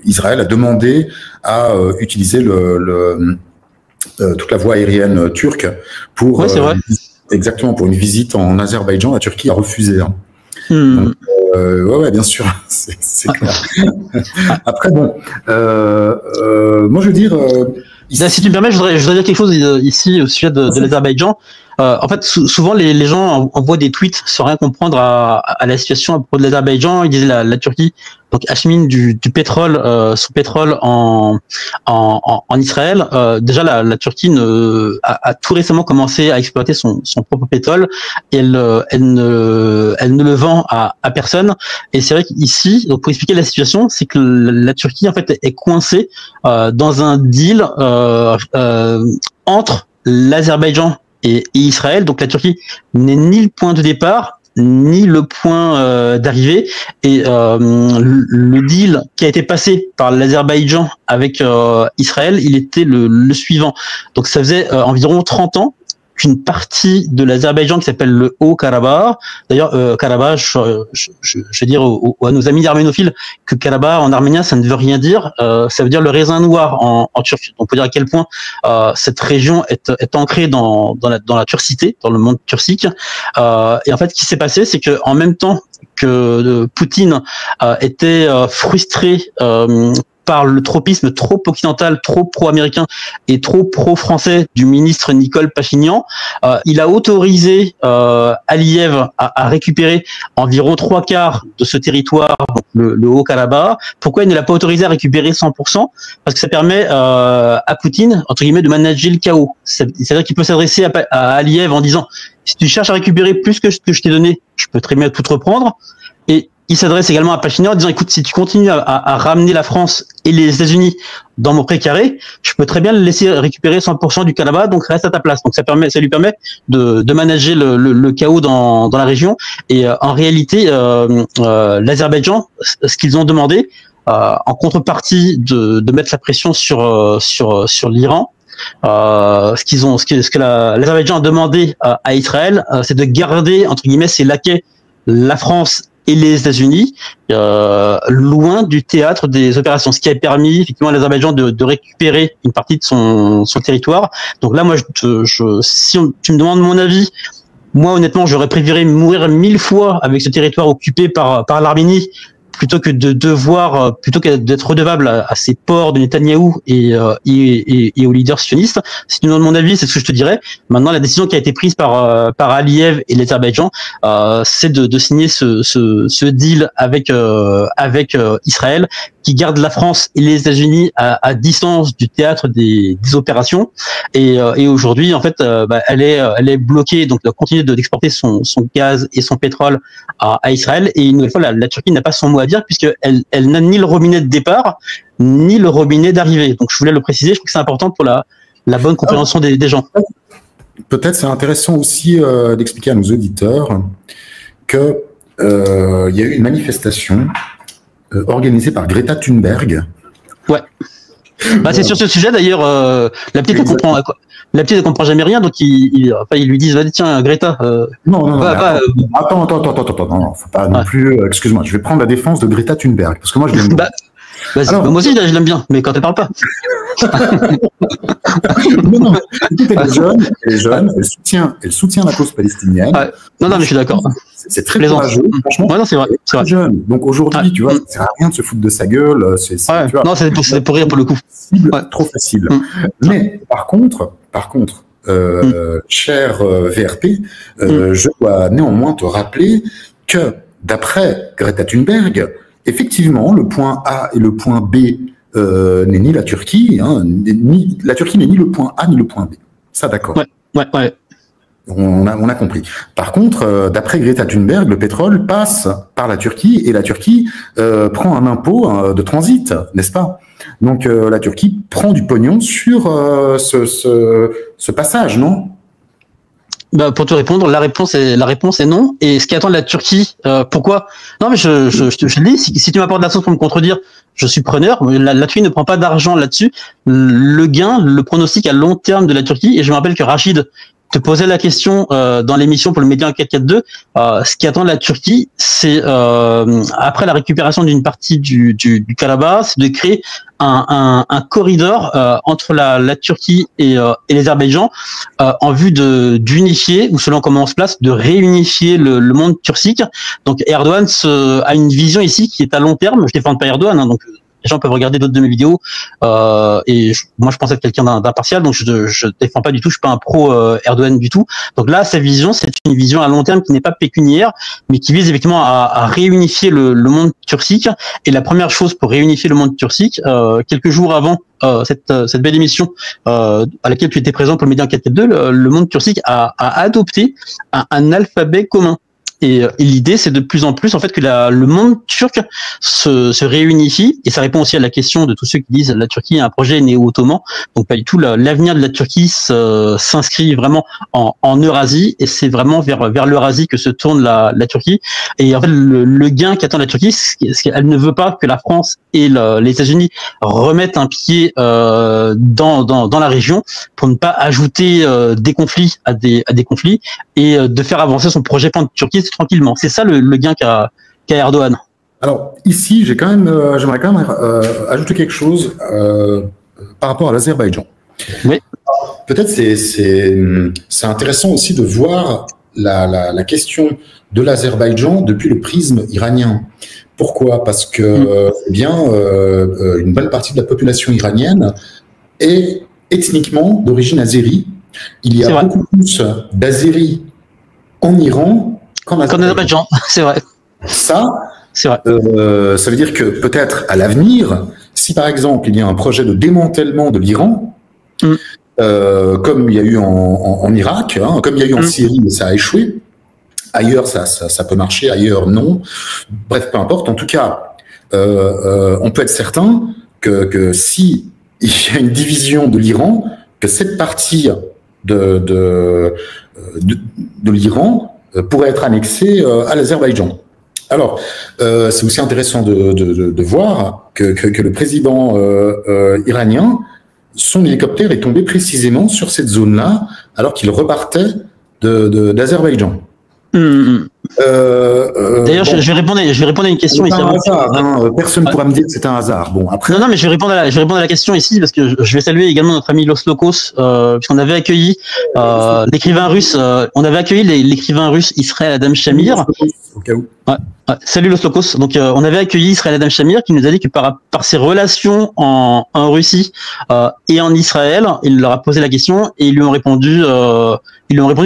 Israël a demandé à utiliser toute la voie aérienne turque pour ouais, c'est vrai. Exactement, pour une visite en Azerbaïdjan. La Turquie a refusé. Hein. Donc, ouais, bien sûr, c'est clair. Après, bon, moi je veux dire. Si tu me permets, je voudrais dire quelque chose ici au sujet de l'Azerbaïdjan. En fait, souvent les gens envoient des tweets sans rien comprendre à la situation à propos de l'Azerbaïdjan. Ils disaient la Turquie donc achemine du pétrole, son pétrole en Israël. Déjà la Turquie a tout récemment commencé à exploiter son propre pétrole, et elle ne le vend à personne. Et c'est vrai qu'ici, donc pour expliquer la situation, c'est que la Turquie en fait est coincée dans un deal entre l'Azerbaïdjan et Israël. Donc la Turquie n'est ni le point de départ ni le point d'arrivée, et le deal qui a été passé par l'Azerbaïdjan avec Israël, il était le suivant. Donc ça faisait environ 30 ans qu'une partie de l'Azerbaïdjan qui s'appelle le Haut-Karabakh, d'ailleurs Karabakh, je vais dire à nos amis arménophiles que Karabakh en arménien ça ne veut rien dire, ça veut dire le raisin noir en turc. Donc on peut dire à quel point cette région est ancrée dans la turcité, dans le monde turcique. Et en fait, ce qui s'est passé, c'est que en même temps que Poutine était frustré par le tropisme trop occidental, trop pro-américain et trop pro-français du ministre Nicole Pachinian, il a autorisé Aliyev à récupérer environ 3/4 de ce territoire, donc le Haut-Karabakh. Pourquoi il ne l'a pas autorisé à récupérer 100%? Parce que ça permet à Poutine, entre guillemets, de manager le chaos. C'est-à-dire qu'il peut s'adresser à Aliyev en disant « Si tu cherches à récupérer plus que ce que je t'ai donné, je peux très bien tout te reprendre. » Et il s'adresse également à Pachinian en disant « Écoute, si tu continues à ramener la France et les États-Unis dans mon précaré, je peux très bien le laisser récupérer 100% du Karabakh, donc reste à ta place. » Donc ça lui permet de manager le chaos dans la région. Et en réalité, l'Azerbaïdjan, ce qu'ils ont demandé, en contrepartie de mettre la pression sur l'Iran, ce que l'Azerbaïdjan a demandé à Israël, c'est de garder entre guillemets ses laquais, la France et les États-Unis, loin du théâtre des opérations, ce qui a permis effectivement à l'Azerbaïdjan de récupérer une partie de son territoire. Donc là, moi, si tu me demandes mon avis, moi honnêtement, j'aurais préféré mourir 1000 fois avec ce territoire occupé par l'Arménie, plutôt que d'être redevable à ces ports de Netanyahou et aux leaders sionistes. Si tu me demandes mon avis, c'est ce que je te dirais. Maintenant, la décision qui a été prise par Aliyev et l'Azerbaïdjan, c'est de signer ce deal avec Israël, qui garde la France et les États-Unis à distance du théâtre des opérations. Et aujourd'hui, en fait, elle est bloquée, donc elle doit continuer d'exporter son gaz et son pétrole à Israël. Et une nouvelle fois, la Turquie n'a pas son mot à dire, puisqu'elle n'a ni le robinet de départ, ni le robinet d'arrivée. Donc je voulais le préciser, je trouve que c'est important pour la bonne compréhension des gens. Peut-être c'est intéressant aussi d'expliquer à nos auditeurs que il y a eu une manifestation organisée par Greta Thunberg. Ouais. C'est sur ce sujet d'ailleurs, la petite elle comprend jamais rien, donc ils lui disent vas-y tiens Greta. Non, attends, faut pas non plus. Excuse-moi, je vais prendre la défense de Greta Thunberg parce que moi je l'aime. Alors, moi aussi je l'aime bien, mais quand elle parle pas. non, elle est jeune, elle soutient la cause palestinienne. Ouais. Non, mais je suis d'accord. C'est très courageux, franchement. Ouais, non, c'est vrai. Très jeune. Donc aujourd'hui, tu vois, ça sert à rien de se foutre de sa gueule. Tu vois, non, c'est pour rire pour le coup. Trop facile. Mais par contre, cher VRP, je dois néanmoins te rappeler que d'après Greta Thunberg, effectivement, le point A et le point B n'est ni la Turquie, hein, la Turquie n'est ni le point A ni le point B. Ça, d'accord. Ouais. On a compris. Par contre, d'après Greta Thunberg, le pétrole passe par la Turquie et la Turquie prend un impôt de transit, n'est-ce pas? Donc la Turquie prend du pognon sur ce passage, non? Bah, pour te répondre, la réponse est non. Et ce qui attend de la Turquie, pourquoi? Non, mais je te le dis, si tu m'apportes la source pour me contredire, je suis preneur. La Turquie ne prend pas d'argent là-dessus. Le gain, le pronostic à long terme de la Turquie, et je me rappelle que Rachid te posait la question dans l'émission pour le Média 442, ce qui attend de la Turquie, c'est après la récupération d'une partie du Karabakh, c'est de créer un corridor entre la Turquie et l'Azerbaïdjan en vue d'unifier, ou selon comment on se place, de réunifier le monde turcique. Donc Erdogan a une vision ici qui est à long terme. Je défends pas Erdogan, hein, donc les gens peuvent regarder d'autres de mes vidéos moi je pense être quelqu'un d'impartial, donc je défends pas du tout, je suis pas un pro Erdogan du tout. Donc là sa vision, c'est une vision à long terme qui n'est pas pécuniaire, mais qui vise effectivement à réunifier le monde turcique. Et la première chose pour réunifier le monde turcique, quelques jours avant cette belle émission à laquelle tu étais présent pour le Média 442, le monde turcique a adopté un alphabet commun. Et l'idée, c'est de plus en plus en fait que le monde turc se réunifie, et ça répond aussi à la question de tous ceux qui disent la Turquie est un projet néo-ottoman. Donc pas du tout. L'avenir de la Turquie s'inscrit vraiment en Eurasie, et c'est vraiment vers l'Eurasie que se tourne la Turquie. Et en fait, le gain qu'attend la Turquie, c'est qu'elle ne veut pas que la France et les États-Unis remettent un pied dans la région pour ne pas ajouter des conflits à des conflits, et de faire avancer son projet pan-turquie tranquillement. C'est ça le gain qu'a Erdogan. Alors ici, j'aimerais quand même ajouter quelque chose par rapport à l'Azerbaïdjan. Oui. Peut-être c'est intéressant aussi de voir la question de l'Azerbaïdjan depuis le prisme iranien. Pourquoi? Parce que une bonne partie de la population iranienne est ethniquement d'origine azérie. Il y a beaucoup plus d'Azéris en Iran qu'en Azerbaïdjan. C'est vrai. Ça, c'est vrai. Ça veut dire que peut-être à l'avenir, si par exemple il y a un projet de démantèlement de l'Iran, comme il y a eu en Irak, hein, comme il y a eu en Syrie, mais ça a échoué. Ailleurs, ça peut marcher, ailleurs non. Bref, peu importe. En tout cas, on peut être certain que si il y a une division de l'Iran, que cette partie de l'Iran pourrait être annexée à l'Azerbaïdjan. Alors, c'est aussi intéressant de voir que le président iranien, son hélicoptère est tombé précisément sur cette zone-là, alors qu'il repartait d'Azerbaïdjan. D'ailleurs, je vais répondre à une question ici. Personne ne pourra me dire que c'est un hasard. Bon, après. Non, mais je vais répondre à la question ici parce que je vais saluer également notre ami Los Locos, puisqu'on avait accueilli l'écrivain russe. On avait accueilli l'écrivain russe Israël Adam Shamir. Au cas où. Ouais. Salut Los Locos. Donc, on avait accueilli Israël Adam Shamir qui nous a dit que par ses relations en Russie et en Israël, il leur a posé la question et ils lui ont répondu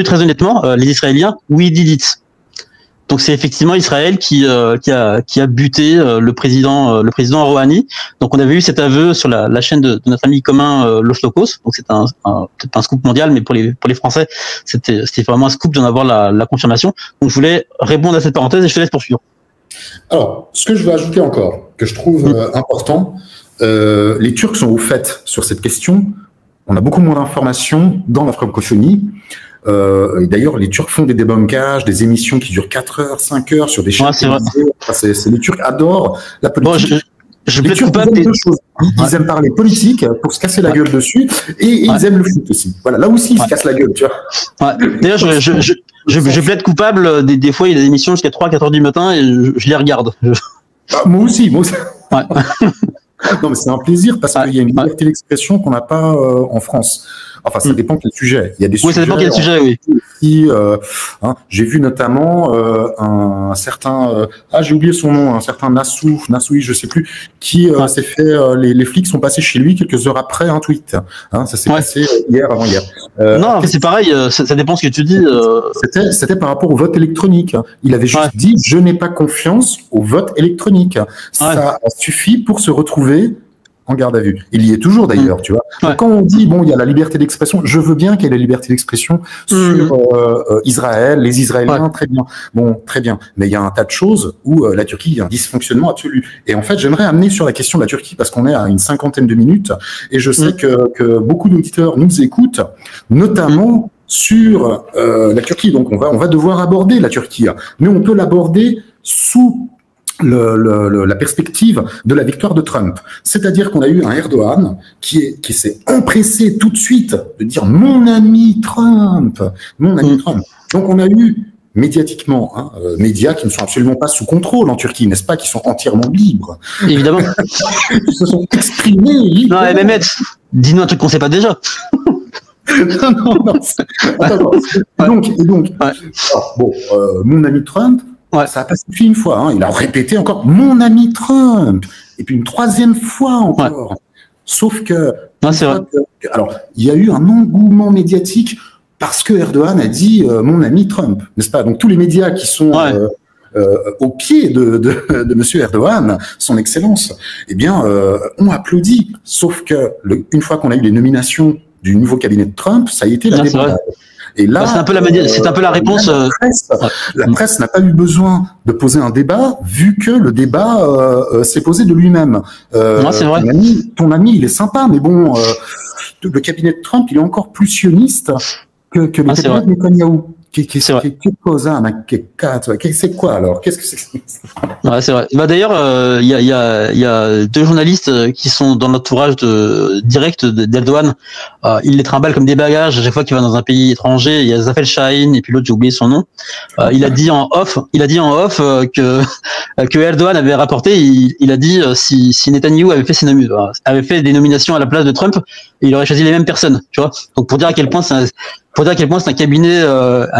très honnêtement, les Israéliens, we did it. Donc c'est effectivement Israël qui a buté le président Rouhani. Donc on avait eu cet aveu sur la chaîne de notre ami commun Los Locos. Donc c'est peut-être pas un scoop mondial, mais pour les Français, c'était vraiment un scoop d'en avoir la confirmation. Donc je voulais répondre à cette parenthèse et je te laisse poursuivre. Alors, ce que je veux ajouter encore, que je trouve important, les Turcs sont au fait sur cette question. On a beaucoup moins d'informations dans la francophonie. Et d'ailleurs, les Turcs font des débunkages, des émissions qui durent 4 heures, 5 heures sur des chaînes télévisées. Les Turcs adorent la politique. Bon, les Turcs aiment deux choses. Ils aiment parler politique pour se casser la gueule dessus, et ils aiment le foot aussi. Voilà, là aussi, ils se cassent la gueule, tu vois. D'ailleurs, je plaide coupable. Des fois, il y a des émissions jusqu'à 3-4 heures du matin et je les regarde. Moi aussi. Non, mais c'est un plaisir parce qu'il y a une liberté d'expression qu'on n'a pas en France. Enfin, ça dépend quel sujet. Il y a des sujets. Oui, ça dépend quel sujet, oui. J'ai vu notamment un certain, j'ai oublié son nom, un certain Nassoui, je sais plus, qui s'est fait. Les flics sont passés chez lui quelques heures après un tweet. Ça s'est passé avant-hier. Non, c'est pareil. Ça dépend ce que tu dis. C'était par rapport au vote électronique. Il avait juste dit, je n'ai pas confiance au vote électronique. Ça suffit pour se retrouver en garde à vue. Il y est toujours d'ailleurs, tu vois. Ouais. Quand on dit, bon, il y a la liberté d'expression, je veux bien qu'il y ait la liberté d'expression sur Israël, les Israéliens, très bien. Bon, très bien. Mais il y a un tas de choses où la Turquie, il y a un dysfonctionnement absolu. Et en fait, j'aimerais amener sur la question de la Turquie, parce qu'on est à une 50aine de minutes, et je sais que beaucoup d'auditeurs nous écoutent, notamment sur la Turquie. Donc, on va devoir aborder la Turquie. Mais on peut l'aborder sous la perspective de la victoire de Trump. C'est-à-dire qu'on a eu un Erdogan qui s'est empressé tout de suite de dire mon ami Trump, mon ami Trump. Donc on a eu médiatiquement, médias qui ne sont absolument pas sous contrôle en Turquie, n'est-ce pas, qui sont entièrement libres. Évidemment. Ils se sont exprimés librement. Non, Mehmet, dis-nous un truc qu'on sait pas déjà. non. Et donc, alors, bon, mon ami Trump, ça a pas suffi une fois. Il a répété encore mon ami Trump, et puis une troisième fois encore. Sauf que, alors, il y a eu un engouement médiatique parce que Erdogan a dit mon ami Trump, n'est-ce pas? Donc tous les médias qui sont au pied de Monsieur Erdogan, son Excellence, eh bien, ont applaudi. Sauf que une fois qu'on a eu les nominations du nouveau cabinet de Trump, ça a été la débandade. Et là, c'est un peu la réponse. La presse n'a pas eu besoin de poser un débat, vu que le débat s'est posé de lui-même. C'est vrai. Ton ami, il est sympa, mais bon, le cabinet de Trump, il est encore plus sioniste que le cabinet de Netanyahou. C'est quoi alors? Qu'est-ce que c'est? C'est vrai. D'ailleurs, il y a deux journalistes qui sont dans l'entourage direct d'Erdogan. Il les trimballe comme des bagages à chaque fois qu'il va dans un pays étranger. Il y a Zafel Shahin et puis l'autre, j'ai oublié son nom. Il a dit en off que Erdogan avait rapporté. Il a dit si Netanyahou avait fait des nominations à la place de Trump, il aurait choisi les mêmes personnes. Tu vois. Donc pour dire à quel point c'est un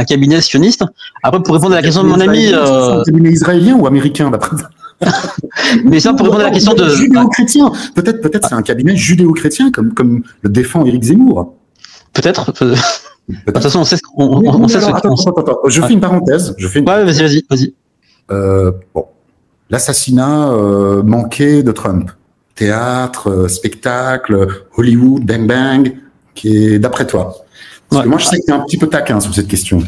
cabinet sioniste. Après, pour répondre à la question de mon ami, c'est un cabinet israélien ou américain d'après? Mais ça, pour répondre à la question de judéo-chrétien. Peut-être c'est un cabinet judéo-chrétien comme le défend Éric Zemmour. Peut-être. De toute façon, on sait ce Attends. Je fais une parenthèse. Vas-y. Bon, l'assassinat manqué de Trump. Théâtre, spectacle, Hollywood, bang bang, qui est d'après toi? Parce que moi, je sais que tu es un petit peu taquin sur cette question.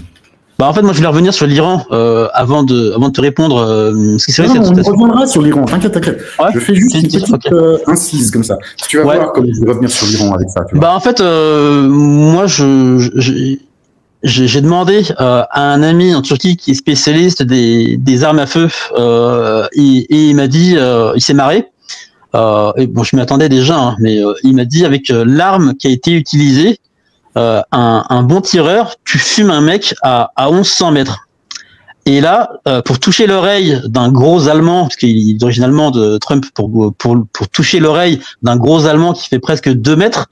En fait, moi, je voulais revenir sur l'Iran avant de te répondre. On reviendra sur l'Iran, t'inquiète. Je fais juste une petite incise comme ça. Tu vas voir comment je vais revenir sur l'Iran avec ça. En fait, moi, j'ai demandé à un ami en Turquie qui est spécialiste des armes à feu et il m'a dit, il s'est marré. Et bon, je m'y attendais déjà, mais il m'a dit avec l'arme qui a été utilisée, un bon tireur, tu fumes un mec à 1100 mètres. Et là, pour toucher l'oreille d'un gros Allemand, parce qu'il est originalement de Trump, pour toucher l'oreille d'un gros Allemand qui fait presque 2 mètres,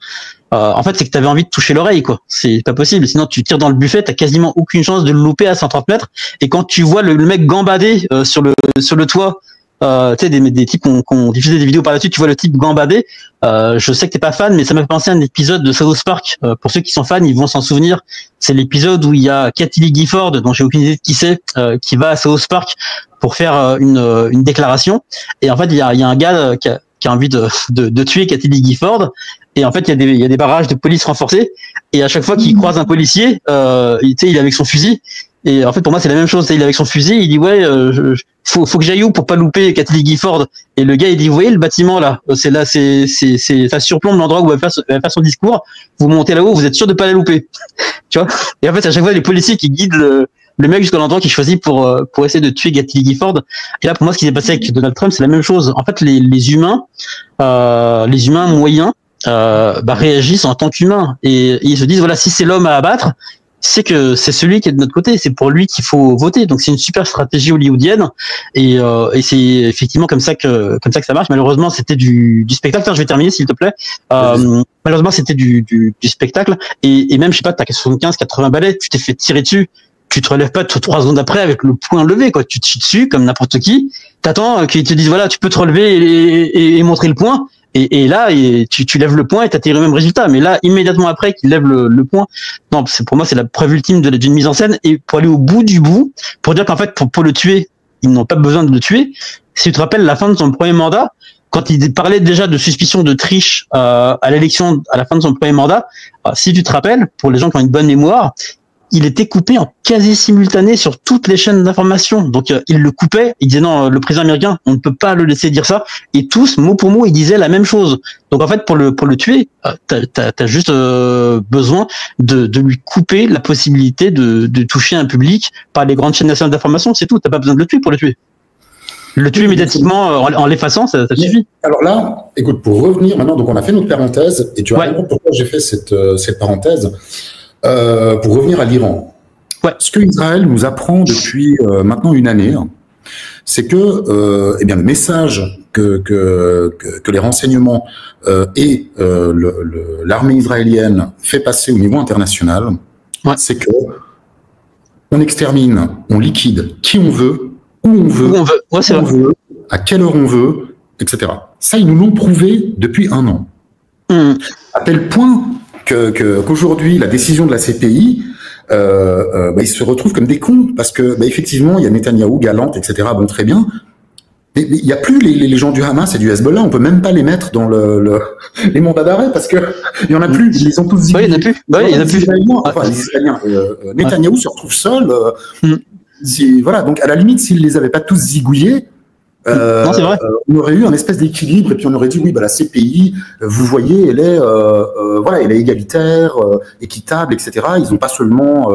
en fait, c'est que tu avais envie de toucher l'oreille, quoi. C'est pas possible. Sinon, tu tires dans le buffet, t'as quasiment aucune chance de le louper à 130 mètres. Et quand tu vois le mec gambader sur le toit, tu sais, des types qui ont diffusé des vidéos par là-dessus, tu vois le type gambadé. Je sais que t'es pas fan, mais ça m'a fait penser à un épisode de South Park. Pour ceux qui sont fans, ils vont s'en souvenir. C'est l'épisode où il y a Kathie Lee Gifford, dont j'ai aucune idée de qui c'est, qui va à South Park pour faire une déclaration. Et en fait, il y a un gars qui a envie de tuer Kathie Lee Gifford. Et en fait, il y a des barrages de police renforcés. Et à chaque fois qu'il croise un policier, il est avec son fusil. Et en fait, pour moi, c'est la même chose. Il est avec son fusil, il dit faut que j'aille où pour pas louper Kathie Lee Gifford. Et le gars, il dit, vous voyez le bâtiment là, ça surplombe l'endroit où elle va faire son discours. Vous montez là-haut, vous êtes sûr de pas la louper. Tu vois. Et en fait, à chaque fois, les policiers qui guident le mec jusqu'à l'endroit qu'il choisit pour essayer de tuer Kathie Lee Gifford. Et là, pour moi, ce qui s'est passé avec Donald Trump, c'est la même chose. En fait, les humains moyens réagissent en tant qu'humains et ils se disent voilà, si c'est l'homme à abattre, c'est que c'est celui qui est de notre côté, c'est pour lui qu'il faut voter. Donc c'est une super stratégie hollywoodienne et c'est effectivement comme ça que ça marche. Malheureusement, c'était du spectacle. Attends, je vais terminer s'il te plaît. Malheureusement, c'était du spectacle et même je sais pas, t'as 75-80 balais, tu t'es fait tirer dessus. Tu te relèves pas 3 secondes après avec le poing levé, quoi. Tu te chies dessus comme n'importe qui. T'attends qu'ils te disent voilà, tu peux te relever et montrer le poing. Et là, tu lèves le poing et t'atterris le même résultat. Mais là, immédiatement après qu'il lève le poing, non, pour moi, c'est la preuve ultime d'une mise en scène. Et pour aller au bout du bout, pour dire qu'en fait, pour le tuer, ils n'ont pas besoin de le tuer. Si tu te rappelles la fin de son premier mandat, quand il parlait déjà de suspicion de triche à l'élection, à la fin de son premier mandat, si tu te rappelles, pour les gens qui ont une bonne mémoire, il était coupé en quasi simultané sur toutes les chaînes d'information. Donc il le coupait, il disait non, le président américain, on ne peut pas le laisser dire ça. Et tous, mot pour mot, ils disaient la même chose. Donc en fait, pour le tuer, t'as juste besoin de lui couper la possibilité de toucher un public par les grandes chaînes nationales d'information. C'est tout. T'as pas besoin de le tuer pour le tuer. Le tuer médiatiquement en l'effaçant, ça suffit. Alors là, écoute, pour revenir maintenant, donc on a fait notre parenthèse, et tu vas comprendre pourquoi j'ai fait cette parenthèse. Pour revenir à l'Iran, ce que Israël nous apprend depuis maintenant une année, c'est que eh bien, le message que les renseignements et l'armée israélienne fait passer au niveau international, c'est que on extermine, on liquide qui on veut, où on veut, on veut, à quelle heure on veut, etc. Ça, ils nous l'ont prouvé depuis un an. À tel point qu'aujourd'hui, la décision de la CPI, ils se retrouvent comme des cons, parce que effectivement, il y a Netanyahou, Galante, etc. Bon, très bien. Mais il n'y a plus les gens du Hamas et du Hezbollah, on peut même pas les mettre dans les mandats d'arrêt, parce que il y en a plus, ils les ont tous zigouillés. Il y en a plus. Il y en a plus. Les Israéliens, Netanyahou se retrouve seul. Voilà, donc à la limite, s'ils les avaient pas tous zigouillés, non, c'est vrai. On aurait eu un espèce d'équilibre, et puis on aurait dit oui, la CPI, vous voyez, elle est égalitaire, équitable, etc. Ils n'ont pas seulement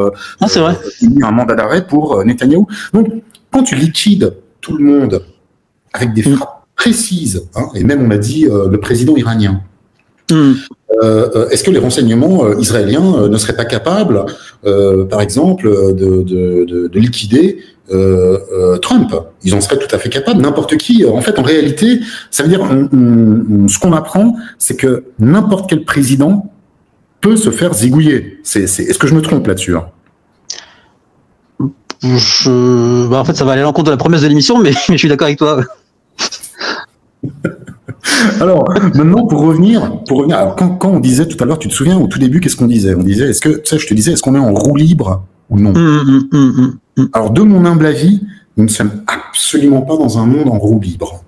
mis un mandat d'arrêt pour Netanyahou. Donc, quand tu liquides tout le monde avec des frappes précises, et même on a dit le président iranien, est-ce que les renseignements israéliens ne seraient pas capables, par exemple, de liquider Trump? Ils en seraient tout à fait capables, n'importe qui. En fait, en réalité, ça veut dire, ce qu'on apprend, c'est que n'importe quel président peut se faire zigouiller. Est-ce que je me trompe là-dessus? En fait, ça va aller à l'encontre de la promesse de l'émission, mais je suis d'accord avec toi. Alors, maintenant, pour revenir, alors, quand on disait tout à l'heure, tu te souviens, au tout début, qu'est-ce qu'on disait? On disait, je te disais, est-ce qu'on est en roue libre ou non? Alors, de mon humble avis, nous ne sommes absolument pas dans un monde en roue libre.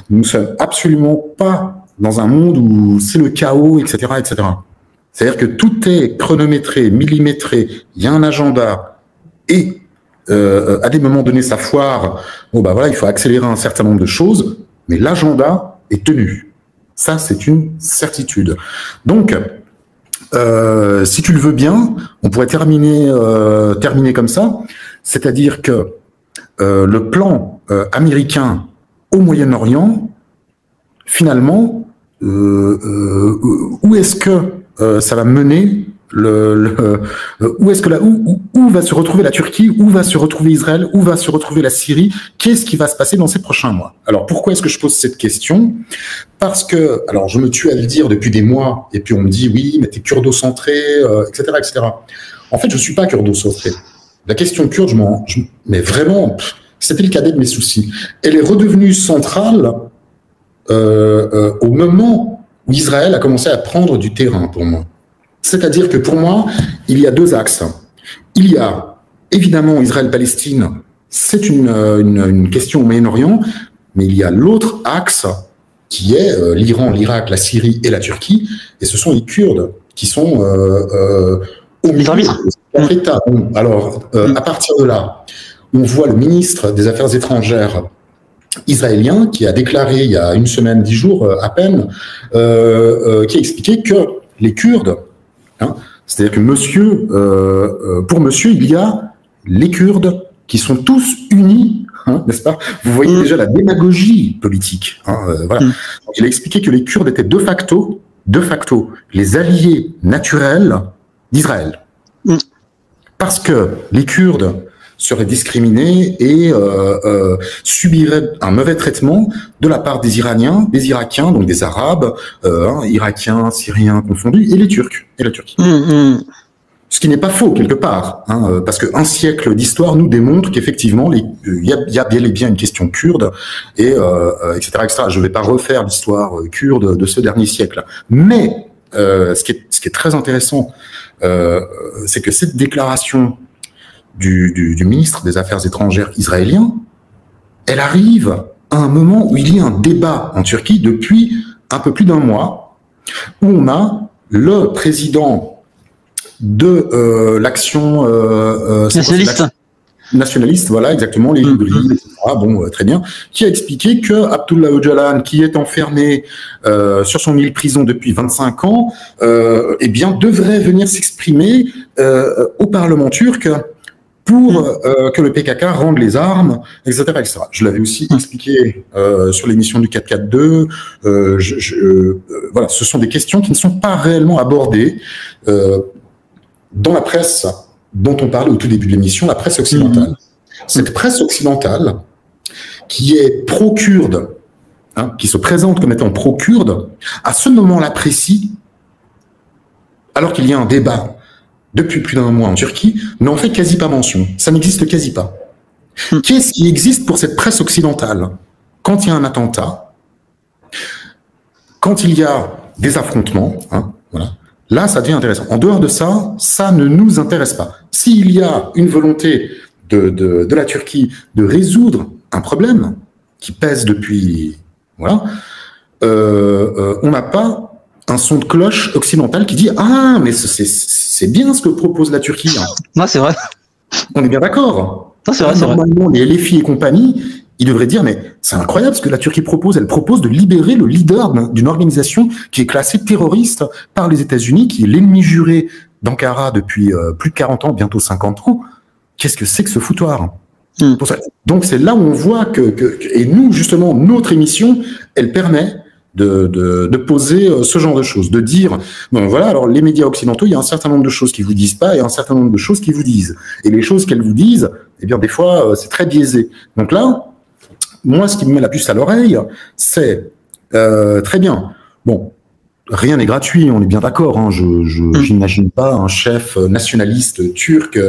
Nous ne sommes absolument pas dans un monde où c'est le chaos, etc., etc. C'est-à-dire que tout est chronométré, millimétré, il y a un agenda, et à des moments donnés, ça foire. Il faut accélérer un certain nombre de choses, mais l'agenda est tenu. Ça, c'est une certitude. Donc, si tu le veux bien, on pourrait terminer comme ça, c'est-à-dire que le plan américain au Moyen-Orient, finalement, où est-ce que ça va mener où est-ce que où va se retrouver la Turquie, où va se retrouver Israël, où va se retrouver la Syrie, qu'est-ce qui va se passer dans ces prochains mois? Alors pourquoi est-ce que je pose cette question? Parce que, alors je me tue à le dire depuis des mois, et puis on me dit oui, mais t'es kurdo-centré, etc., etc. En fait, je suis pas kurdo-centré. La question kurde, mais vraiment, c'était le cadet de mes soucis. Elle est redevenue centrale au moment où Israël a commencé à prendre du terrain pour moi. C'est-à-dire que pour moi, il y a deux axes. Il y a évidemment Israël-Palestine, c'est une question au Moyen-Orient, mais il y a l'autre axe qui est l'Iran, l'Irak, la Syrie et la Turquie, et ce sont les Kurdes qui sont au milieu de l'État. Alors, à partir de là, on voit le ministre des Affaires étrangères israélien qui a déclaré il y a une semaine, 10 jours à peine, qui a expliqué que les Kurdes, c'est-à-dire que pour monsieur, il y a les Kurdes qui sont tous unis, n'est-ce pas? Vous voyez déjà la démagogie politique. Voilà. Donc, il a expliqué que les Kurdes étaient de facto les alliés naturels d'Israël. Parce que les Kurdes seraient discriminés et subiraient un mauvais traitement de la part des Iraniens, des Irakiens, donc des Arabes, Irakiens, Syriens confondus, et les Turcs, et la Turquie. Ce qui n'est pas faux, quelque part, parce qu'un siècle d'histoire nous démontre qu'effectivement, il y a bel et bien une question kurde, et etc., etc. Je ne vais pas refaire l'histoire kurde de ce dernier siècle. Mais ce qui est très intéressant, c'est que cette déclaration du ministre des Affaires étrangères israélien, elle arrive à un moment où il y a un débat en Turquie depuis un peu plus d'un mois, où on a le président de l'action nationaliste, voilà, exactement, les Libris, etc. Bon, très bien, qui a expliqué que Abdullah Öcalan, qui est enfermé sur son île prison depuis 25 ans, eh bien, devrait venir s'exprimer au Parlement turc pour que le PKK rende les armes, etc., etc. Je l'avais aussi expliqué sur l'émission du 442. Voilà, ce sont des questions qui ne sont pas réellement abordées dans la presse dont on parlait au tout début de l'émission, la presse occidentale. Cette presse occidentale qui est pro-kurde, hein, qui se présente comme étant pro-kurde, à ce moment-là précis, alors qu'il y a un débat depuis plus d'un mois en Turquie, n'en fait quasi pas mention. Ça n'existe quasi pas. Qu'est-ce qui existe pour cette presse occidentale? Quand il y a un attentat, quand il y a des affrontements, hein, voilà, là, ça devient intéressant. En dehors de ça, ça ne nous intéresse pas. S'il y a une volonté de la Turquie de résoudre un problème qui pèse depuis... Voilà, on n'a pas un son de cloche occidental qui dit « Ah, mais c'est bien ce que propose la Turquie. Hein. » Non, c'est vrai. On est bien d'accord. Non, c'est vrai, normalement, les LFI et compagnie, ils devraient dire « Mais c'est incroyable ce que la Turquie propose. Elle propose de libérer le leader d'une organisation qui est classée terroriste par les États-Unis, qui est l'ennemi juré d'Ankara depuis plus de 40 ans, bientôt 50 ans. Qu'est-ce que c'est que ce foutoir ?» Pour ça. Donc c'est là où on voit et nous, justement, notre émission, elle permet de poser ce genre de choses, de dire, bon voilà, alors les médias occidentaux, il y a un certain nombre de choses qui vous disent pas et un certain nombre de choses qui vous disent. Et les choses qu'elles vous disent, eh bien des fois, c'est très biaisé. Donc là, moi, ce qui me met la puce à l'oreille, c'est très bien. Bon, rien n'est gratuit, on est bien d'accord. Hein, j'imagine pas un chef nationaliste turc,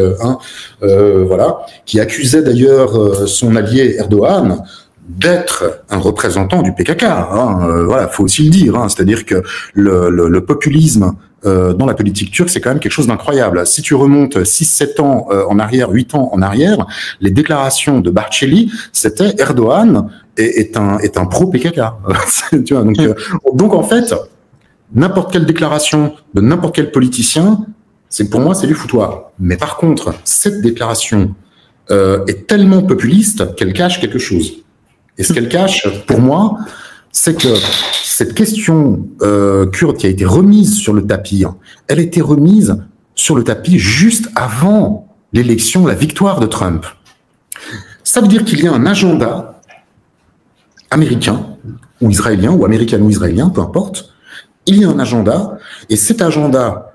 voilà, qui accusait d'ailleurs son allié Erdogan d'être un représentant du PKK. Hein, voilà, faut aussi le dire. Hein, c'est-à-dire que le populisme dans la politique turque, c'est quand même quelque chose d'incroyable. Si tu remontes 6-7 ans en arrière, 8 ans en arrière, les déclarations de Bahçeli, c'était Erdogan est un pro-PKK. Tu vois, donc en fait, n'importe quelle déclaration de n'importe quel politicien, pour moi, c'est du foutoir. Mais par contre, cette déclaration est tellement populiste qu'elle cache quelque chose. Et ce qu'elle cache, pour moi, c'est que cette question kurde qui a été remise sur le tapis, elle a été remise sur le tapis juste avant l'élection, la victoire de Trump. Ça veut dire qu'il y a un agenda américain, ou israélien, ou américano-israélien, peu importe. Il y a un agenda, et cet agenda,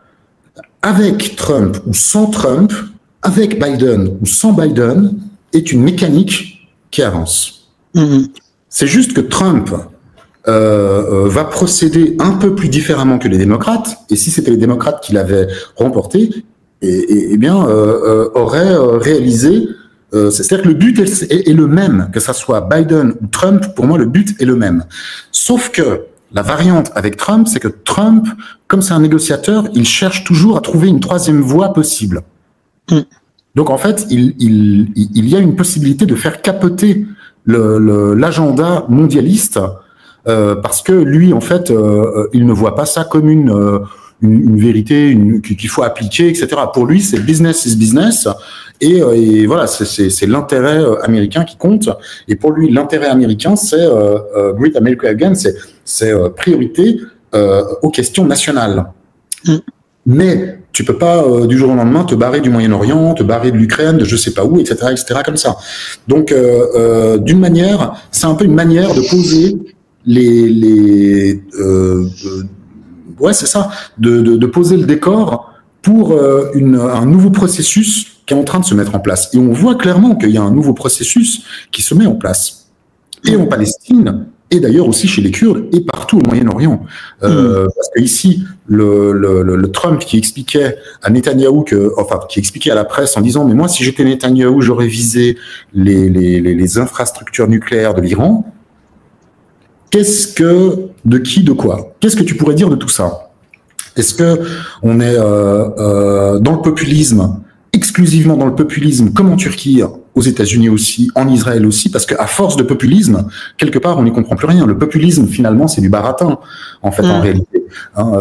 avec Trump ou sans Trump, avec Biden ou sans Biden, est une mécanique qui avance. C'est juste que Trump va procéder un peu plus différemment que les démocrates, et si c'était les démocrates qui l'avaient remporté, eh bien, aurait réalisé, c'est-à-dire que le but est le même, que ça soit Biden ou Trump, pour moi le but est le même. Sauf que la variante avec Trump, c'est que Trump, comme c'est un négociateur, il cherche toujours à trouver une troisième voie possible. Donc en fait, il y a une possibilité de faire capoter l'agenda mondialiste parce que lui, en fait, il ne voit pas ça comme une vérité qu'il faut appliquer, etc. Pour lui, c'est business is business, et voilà, c'est l'intérêt américain qui compte. Et pour lui, l'intérêt américain, c'est Great America Again, c'est priorité aux questions nationales. Mais tu peux pas du jour au lendemain te barrer du Moyen-Orient, te barrer de l'Ukraine, de je sais pas où, etc., comme ça. Donc, d'une manière, c'est un peu une manière de poser ouais, c'est ça, de poser le décor pour un nouveau processus qui est en train de se mettre en place. Et on voit clairement qu'il y a un nouveau processus qui se met en place. Et en Palestine, et d'ailleurs aussi chez les Kurdes, et partout au Moyen-Orient. Parce que ici, le Trump qui expliquait à Netanyahou qui expliquait à la presse en disant « Mais moi, si j'étais Netanyahou, j'aurais visé les infrastructures nucléaires de l'Iran », de quoi? Qu'est-ce que tu pourrais dire de tout ça? Est-ce que on est dans le populisme exclusivement dans le populisme, comme en Turquie, aux États-Unis aussi, en Israël aussi, parce qu'à force de populisme, quelque part, on n'y comprend plus rien. Le populisme, finalement, c'est du baratin, en fait, en réalité. Hein,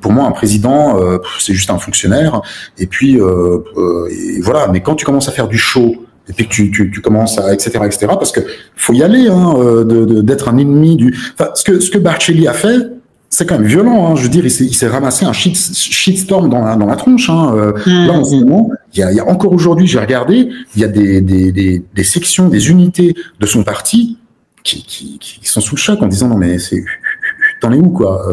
pour moi, un président, c'est juste un fonctionnaire, et puis, et voilà. Mais quand tu commences à faire du show, et puis que tu commences à, etc., parce que faut y aller, hein, d'être un ennemi du. Enfin, ce que Barcelli a fait, c'est quand même violent, hein. Je veux dire, il s'est ramassé un shitstorm dans la tronche, hein. Là, en ce moment, il y a encore aujourd'hui, j'ai regardé, il y a des sections, des unités de son parti qui sont sous le choc en disant non mais t'en es où, quoi,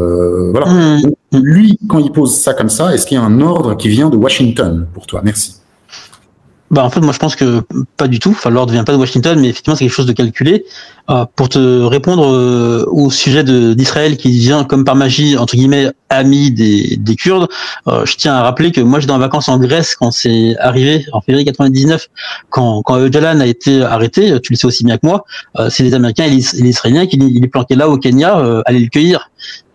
voilà. Donc, lui, quand il pose ça comme ça, est-ce qu'il y a un ordre qui vient de Washington pour toi? Merci. Bah en fait moi je pense que pas du tout. Enfin l'ordre vient pas de Washington, mais effectivement c'est quelque chose de calculé. Pour te répondre au sujet d'Israël qui devient comme par magie entre guillemets ami des Kurdes, je tiens à rappeler que moi j'étais en vacances en Grèce quand c'est arrivé en février 99, quand Öcalan a été arrêté. Tu le sais aussi bien que moi. C'est les Américains et les Israéliens qui il est planqué là au Kenya, aller le cueillir.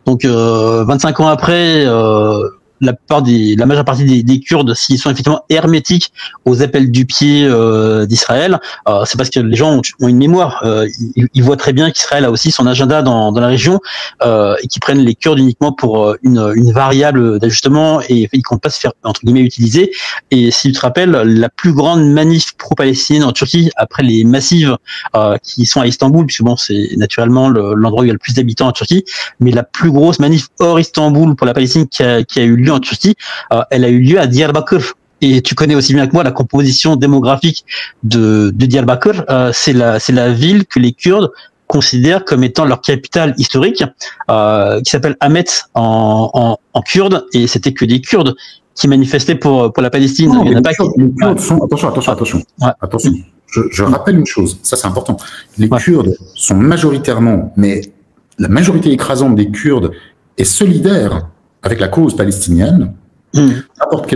Donc 25 ans après. La majeure partie des Kurdes, s'ils sont effectivement hermétiques aux appels du pied d'Israël, c'est parce que les gens ont une mémoire. Ils voient très bien qu'Israël a aussi son agenda dans la région et qu'ils prennent les Kurdes uniquement pour une variable d'ajustement et ils comptent pas se faire entre guillemets utiliser. Et si tu te rappelles, la plus grande manif pro-palestinienne en Turquie après les massives qui sont à Istanbul, puisque bon c'est naturellement l'endroit où il y a le plus d'habitants en Turquie, mais la plus grosse manif hors Istanbul pour la Palestine qui a eu lieu en Turquie, elle a eu lieu à Diyarbakır. Et tu connais aussi bien que moi la composition démographique de Diyarbakır. C'est la ville que les Kurdes considèrent comme étant leur capitale historique, qui s'appelle Ahmet en kurde, et c'était que des Kurdes qui manifestaient pour la Palestine. Non, il y en a pas les Kurdes sont... Attention. Ouais. Attention. Je rappelle une chose, ça c'est important. Les Kurdes sont majoritairement, mais la majorité écrasante des Kurdes est solidaire avec la cause palestinienne. N'importe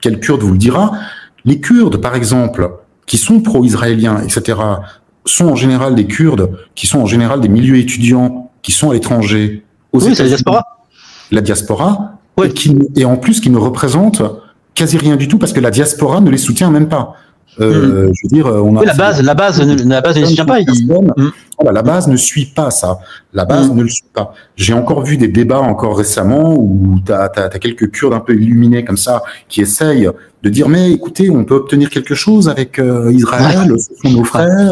quel Kurde vous le dira. Les Kurdes, par exemple, qui sont pro-israéliens, etc., sont en général des Kurdes, qui sont en général des milieux étudiants, qui sont à l'étranger. Oui, c'est la diaspora. La diaspora, oui. Et en plus qui ne représentent quasi rien du tout, parce que la diaspora ne les soutient même pas. Je veux dire, on a... Oui, la base ne soutient pas. Voilà, la base ne suit pas ça. La base ne le suit pas. J'ai encore vu des débats encore récemment où t'as quelques Kurdes un peu illuminés comme ça qui essayent de dire mais écoutez, on peut obtenir quelque chose avec Israël, ce sont nos frères,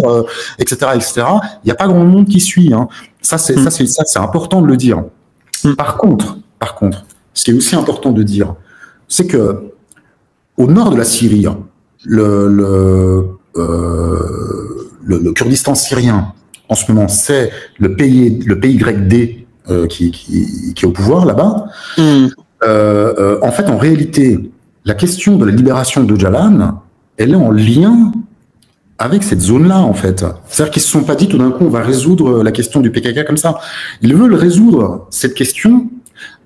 etc., etc. Il n'y a pas grand monde qui suit. Hein. Ça c'est important de le dire. Par contre, ce qui est aussi important de dire, c'est que au nord de la Syrie, le Kurdistan syrien, en ce moment, c'est le pays grec D qui est au pouvoir là-bas. En fait, en réalité, la question de la libération de Öcalan, elle est en lien avec cette zone-là, en fait. C'est-à-dire qu'ils se sont pas dit tout d'un coup, on va résoudre la question du PKK comme ça. Ils veulent résoudre cette question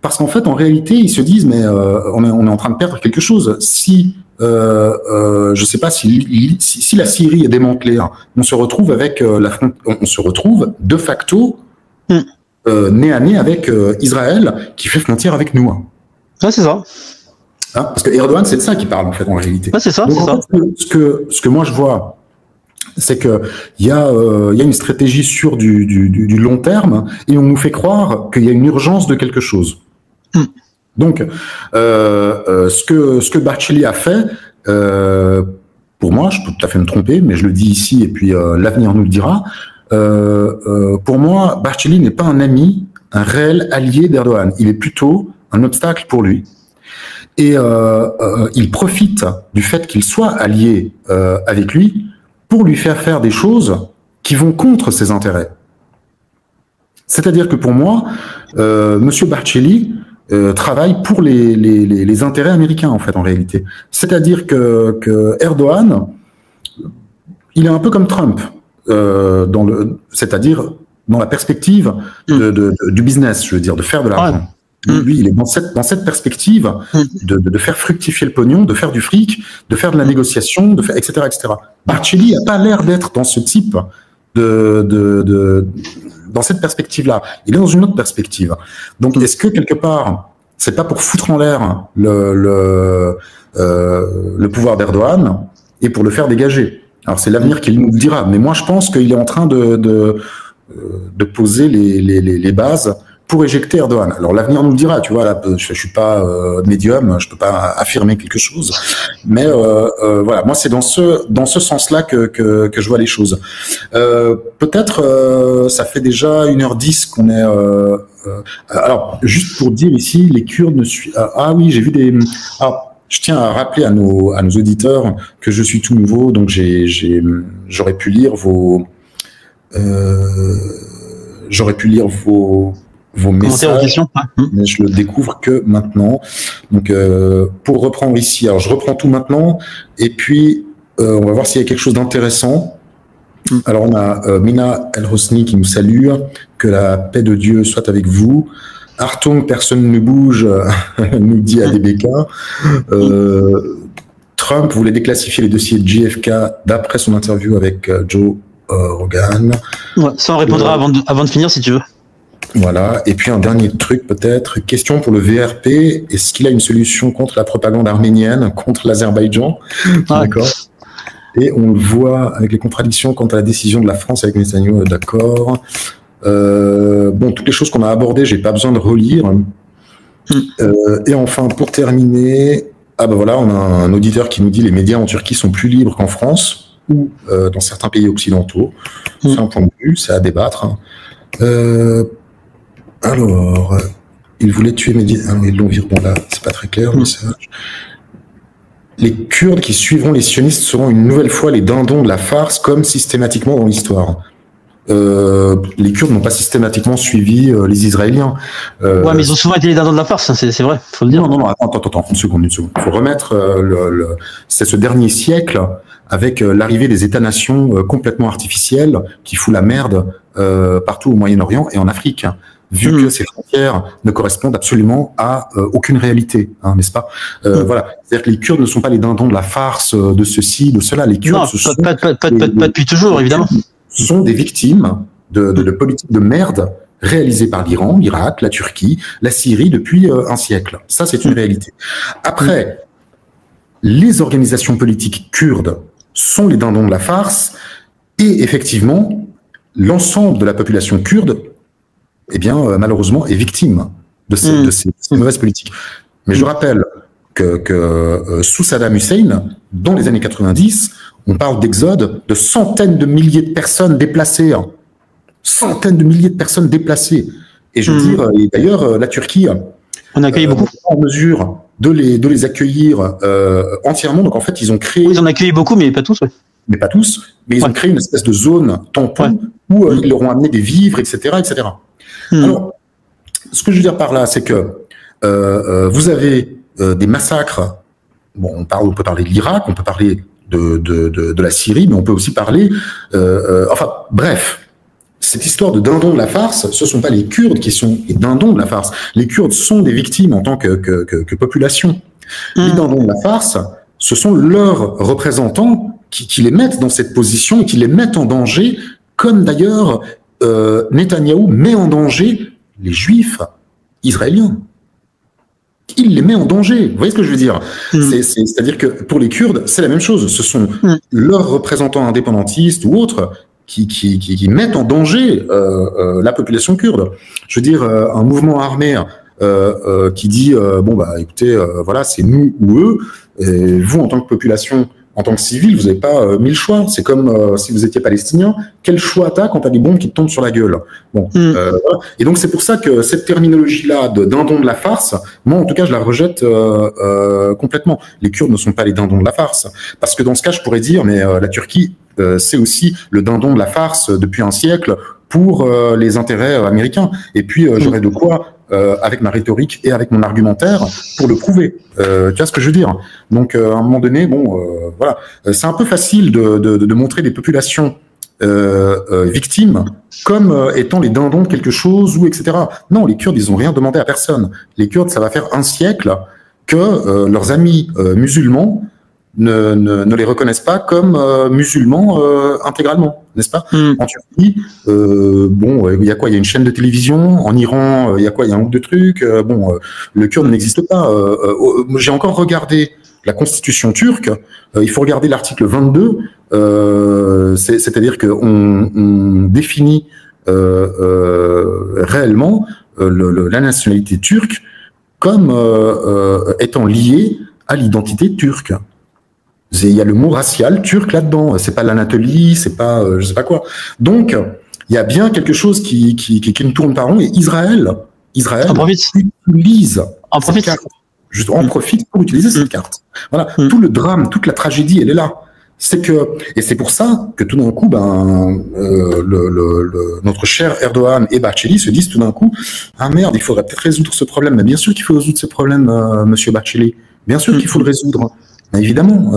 parce qu'en fait, en réalité, ils se disent, mais on est en train de perdre quelque chose. Si je sais pas si la Syrie est démantelée, hein, on se retrouve avec on se retrouve de facto nez à nez avec Israël qui fait frontière avec nous. Hein. Ouais, c'est ça. Hein, parce que Erdogan, c'est de ça qu'il parle en fait en réalité. Ouais, c'est ça. Donc, en fait, ce que moi je vois, c'est que il y a une stratégie sur du long terme et on nous fait croire qu'il y a une urgence de quelque chose. Donc, ce que Barcelli a fait, pour moi, je peux tout à fait me tromper, mais je le dis ici et puis l'avenir nous le dira. Pour moi, Barcelli n'est pas un ami, un réel allié d'Erdogan. Il est plutôt un obstacle pour lui. Et il profite du fait qu'il soit allié avec lui pour lui faire des choses qui vont contre ses intérêts. C'est-à-dire que pour moi, Monsieur Barcelli travaille pour les intérêts américains en fait en réalité. C'est-à-dire que Erdogan, il est un peu comme Trump, c'est-à-dire dans la perspective du business, je veux dire, de faire de l'argent. Lui, il est dans cette perspective de faire fructifier le pognon, de faire du fric, de faire de la négociation, de faire, etc., etc. Barcelli n'a pas l'air d'être dans ce type dans cette perspective-là. Il est dans une autre perspective. Donc, est-ce que quelque part, c'est pas pour foutre en l'air le pouvoir d'Erdogan et pour le faire dégager. Alors c'est l'avenir qui nous le dira, mais moi je pense qu'il est en train de poser les bases pour éjecter Erdogan. Alors l'avenir nous le dira, tu vois, là, je suis pas médium, je peux pas affirmer quelque chose, mais voilà, moi c'est dans ce sens-là que je vois les choses. Peut-être ça fait déjà 1h10 qu'on est alors juste pour dire ici, les Kurdes ne suivent ah oui, j'ai vu des je tiens à rappeler à nos auditeurs que je suis tout nouveau, donc j'aurais pu lire vos messages, mais je le découvre que maintenant. Donc, pour reprendre ici, alors je reprends tout maintenant, et puis on va voir s'il y a quelque chose d'intéressant. Alors, on a Mina El Hosni qui nous salue, que la paix de Dieu soit avec vous. Artung, personne ne bouge, nous dit ADBK. Trump voulait déclassifier les dossiers de JFK d'après son interview avec Joe Rogan. Ouais, ça on répondra avant de finir si tu veux. Voilà, et puis un dernier truc peut-être, question pour le VRP, est-ce qu'il a une solution contre la propagande arménienne, contre l'Azerbaïdjan? D'accord. Et on le voit avec les contradictions quant à la décision de la France avec Netanyahu, d'accord. Bon, toutes les choses qu'on a abordées, j'ai pas besoin de relire. Et enfin, pour terminer, ben voilà, on a un auditeur qui nous dit les médias en Turquie sont plus libres qu'en France ou dans certains pays occidentaux. C'est un point de vue, c'est à débattre. Alors, ils voulaient tuer ils l'ont viré. Bon là, c'est pas très clair le message. Les Kurdes qui suivront les sionistes seront une nouvelle fois les dindons de la farce, comme systématiquement dans l'histoire. Les Kurdes n'ont pas systématiquement suivi les Israéliens. Ouais, mais ils ont souvent été les dindons de la farce, hein, c'est vrai, faut le dire. Non, attends, une seconde. Il faut remettre c'est ce dernier siècle avec l'arrivée des États-nations complètement artificiels qui fout la merde partout au Moyen-Orient et en Afrique. Vu que ces frontières ne correspondent absolument à aucune réalité, hein, n'est-ce pas? Voilà, c'est-à-dire que les Kurdes ne sont pas les dindons de la farce, de ceci, de cela. Les Kurdes, pas depuis toujours, évidemment. Ce sont des victimes de politiques de merde réalisées par l'Iran, l'Irak, la Turquie, la Syrie depuis un siècle. Ça, c'est une réalité. Après, les organisations politiques kurdes sont les dindons de la farce et effectivement, l'ensemble de la population kurde eh bien, malheureusement, est victime de ces mauvaises politiques. Mais je rappelle que sous Saddam Hussein, dans les années 90, on parle d'exode de centaines de milliers de personnes déplacées. Hein. Centaines de milliers de personnes déplacées. Et je veux dire, et d'ailleurs, la Turquie on a accueilli beaucoup. En mesure de les accueillir entièrement. Donc, en fait, ils ont créé... Oui, ils en ont accueilli beaucoup, mais pas tous, ouais. Mais pas tous. Mais ils ont créé une espèce de zone tampon où ils leur ont amené des vivres, etc., etc. Alors, ce que je veux dire par là, c'est que vous avez des massacres. Bon, on peut parler de l'Irak, on peut parler de la Syrie, mais on peut aussi parler. Enfin, bref, cette histoire de dindons de la farce, ce sont pas les Kurdes qui sont les dindons de la farce. Les Kurdes sont des victimes en tant que population. Les dindons de la farce, ce sont leurs représentants qui les mettent dans cette position et qui les mettent en danger, comme d'ailleurs Netanyahou met en danger les Juifs israéliens. Il les met en danger. Vous voyez ce que je veux dire? C'est-à-dire que pour les Kurdes, c'est la même chose. Ce sont leurs représentants indépendantistes ou autres qui mettent en danger la population kurde. Je veux dire, un mouvement armé qui dit bon bah écoutez, voilà, c'est nous ou eux. Et vous, en tant que population, en tant que civil, vous n'avez pas 1000 choix. C'est comme si vous étiez palestinien. Quel choix t'as quand t'as des bombes qui te tombent sur la gueule? Bon, voilà. Et donc c'est pour ça que cette terminologie-là de dindon de la farce, moi en tout cas, je la rejette complètement. Les Kurdes ne sont pas les dindons de la farce, parce que dans ce cas, je pourrais dire, mais la Turquie, c'est aussi le dindon de la farce depuis un siècle pour les intérêts américains. Et puis j'aurais de quoi. Avec ma rhétorique et avec mon argumentaire pour le prouver. Tu vois ce que je veux dire? Donc, à un moment donné, bon, voilà, c'est un peu facile de montrer des populations victimes comme étant les dindons de quelque chose ou etc. Non, les Kurdes, ils ont rien demandé à personne. Les Kurdes, ça va faire un siècle que leurs amis musulmans ne les reconnaissent pas comme musulmans intégralement, n'est-ce pas? En Turquie, bon, il y a quoi? Il y a une chaîne de télévision. En Iran, il y a quoi? Il y a un ou deux trucs. Bon, le kurde n'existe pas. J'ai encore regardé la constitution turque. Il faut regarder l'article 22. C'est-à-dire qu'on définit réellement la nationalité turque comme étant liée à l'identité turque. Il y a le mot racial turc là-dedans. C'est pas l'Anatolie, c'est pas je sais pas quoi. Donc il y a bien quelque chose qui ne tourne pas rond. Et Israël utilise cette carte. Juste on profite pour utiliser cette carte. Voilà, tout le drame, toute la tragédie, elle est là. Et c'est pour ça que tout d'un coup, notre cher Erdogan et Bahçeli se disent tout d'un coup, ah merde, il faudrait peut-être résoudre ce problème. Mais bien sûr qu'il faut résoudre ce problème, monsieur Bahçeli. Bien sûr qu'il faut le résoudre. Mais évidemment,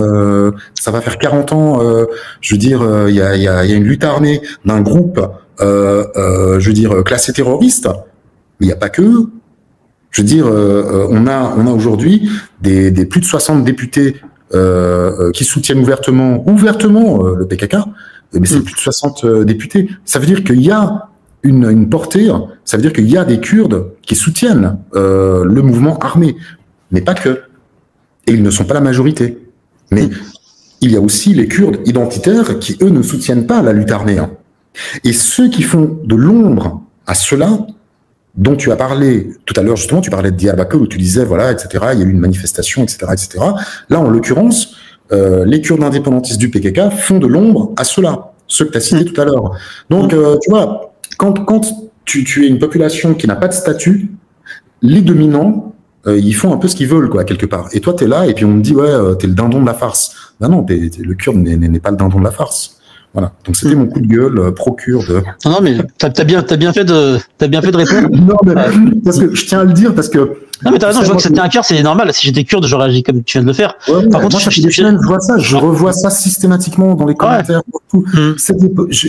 ça va faire 40 ans, je veux dire, il y a une lutte armée d'un groupe, je veux dire, classé terroriste. Mais il n'y a pas que eux. Je veux dire, on a aujourd'hui des plus de 60 députés qui soutiennent ouvertement le PKK, mais c'est plus de 60 députés. Ça veut dire qu'il y a une portée, ça veut dire qu'il y a des Kurdes qui soutiennent le mouvement armé, mais pas que. Et ils ne sont pas la majorité. Mais il y a aussi les Kurdes identitaires qui, eux, ne soutiennent pas la lutte armée. Et ceux qui font de l'ombre à cela, dont tu as parlé tout à l'heure, justement, tu parlais de Diyarbakir où tu disais, voilà, etc., il y a eu une manifestation, etc., etc. Là, en l'occurrence, les Kurdes indépendantistes du PKK font de l'ombre à ceux-là, ceux que tu as cités tout à l'heure. Donc, tu vois, quand tu es une population qui n'a pas de statut, les dominants, ils font un peu ce qu'ils veulent, quoi, quelque part. Et toi, t'es là, et puis on te dit, ouais, t'es le dindon de la farce. Ben non, le Kurde n'est pas le dindon de la farce. Voilà. Donc c'était mon coup de gueule pro-kurde. Non, mais t'as bien fait de répondre. Non, mais parce que je tiens à le dire, parce que. Non, mais t'as raison, je vois que c'était un cœur, c'est normal. Si j'étais kurde, j'aurais agi comme tu viens de le faire. Ouais, par contre, moi, je vois ça, je revois ça systématiquement dans les commentaires.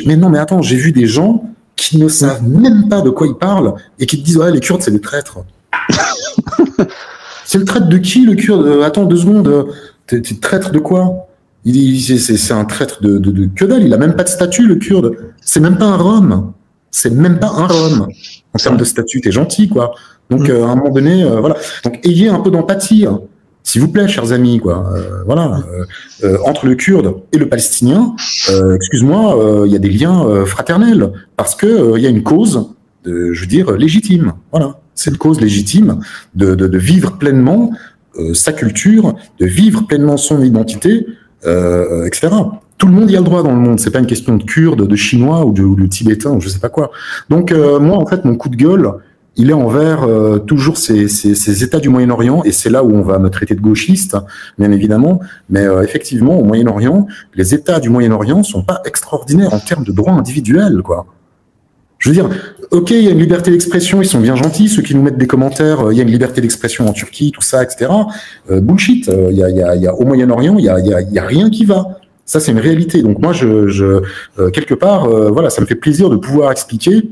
Mais non, mais attends, j'ai vu des gens qui ne savent même pas de quoi ils parlent et qui te disent, ouais, les Kurdes, c'est des traîtres. C'est le traître de qui, le Kurde? Attends 2 secondes. T'es traître de quoi? C'est un traître de que dalle. Il a même pas de statut, le Kurde. C'est même pas un Rom. C'est même pas un Rom. En termes de statut, t'es gentil, quoi. Donc, à un moment donné, voilà. Donc, ayez un peu d'empathie, hein. S'il vous plaît, chers amis, quoi. Voilà. Entre le Kurde et le Palestinien, excuse-moi, il y a des liens fraternels parce que il y a une cause, je veux dire, légitime. Voilà. C'est une cause légitime de vivre pleinement sa culture, de vivre pleinement son identité, etc. Tout le monde y a le droit dans le monde. C'est pas une question de Kurdes, de Chinois ou de Tibétains ou je sais pas quoi. Donc moi, en fait, mon coup de gueule, il est envers toujours ces États du Moyen-Orient, et c'est là où on va me traiter de gauchiste, bien évidemment. Mais effectivement, au Moyen-Orient, les États du Moyen-Orient sont pas extraordinaires en termes de droits individuels, quoi. Je veux dire, ok, il y a une liberté d'expression, ils sont bien gentils, ceux qui nous mettent des commentaires, il y a une liberté d'expression en Turquie, tout ça, etc. Bullshit, il y a au Moyen-Orient, il y a rien qui va. Ça, c'est une réalité. Donc moi, quelque part, voilà, ça me fait plaisir de pouvoir expliquer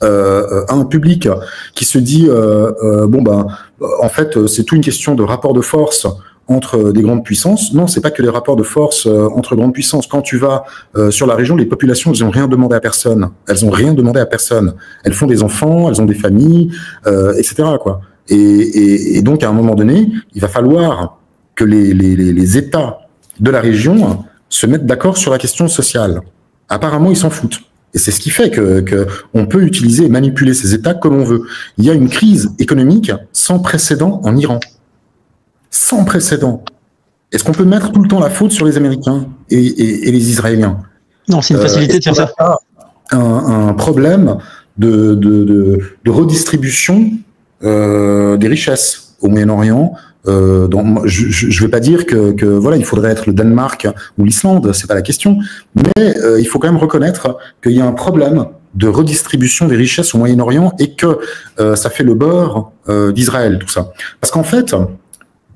à un public qui se dit, en fait, c'est tout une question de rapport de force entre des grandes puissances. Non, c'est pas que les rapports de force entre grandes puissances. Quand tu vas sur la région, les populations, elles ont rien demandé à personne. Elles ont rien demandé à personne. Elles font des enfants, elles ont des familles, etc., quoi. Et donc, à un moment donné, il va falloir que les États de la région se mettent d'accord sur la question sociale. Apparemment, ils s'en foutent. Et c'est ce qui fait que on peut utiliser et manipuler ces États comme on veut. Il y a une crise économique sans précédent en Iran. Sans précédent. Est-ce qu'on peut mettre tout le temps la faute sur les Américains et les Israéliens? Non, c'est une facilité de faire ça. Un problème de redistribution des richesses au Moyen-Orient. Je ne veux pas dire que voilà, il faudrait être le Danemark ou l'Islande, c'est pas la question, mais il faut quand même reconnaître qu'il y a un problème de redistribution des richesses au Moyen-Orient et que ça fait le beurre d'Israël, tout ça. Parce qu'en fait,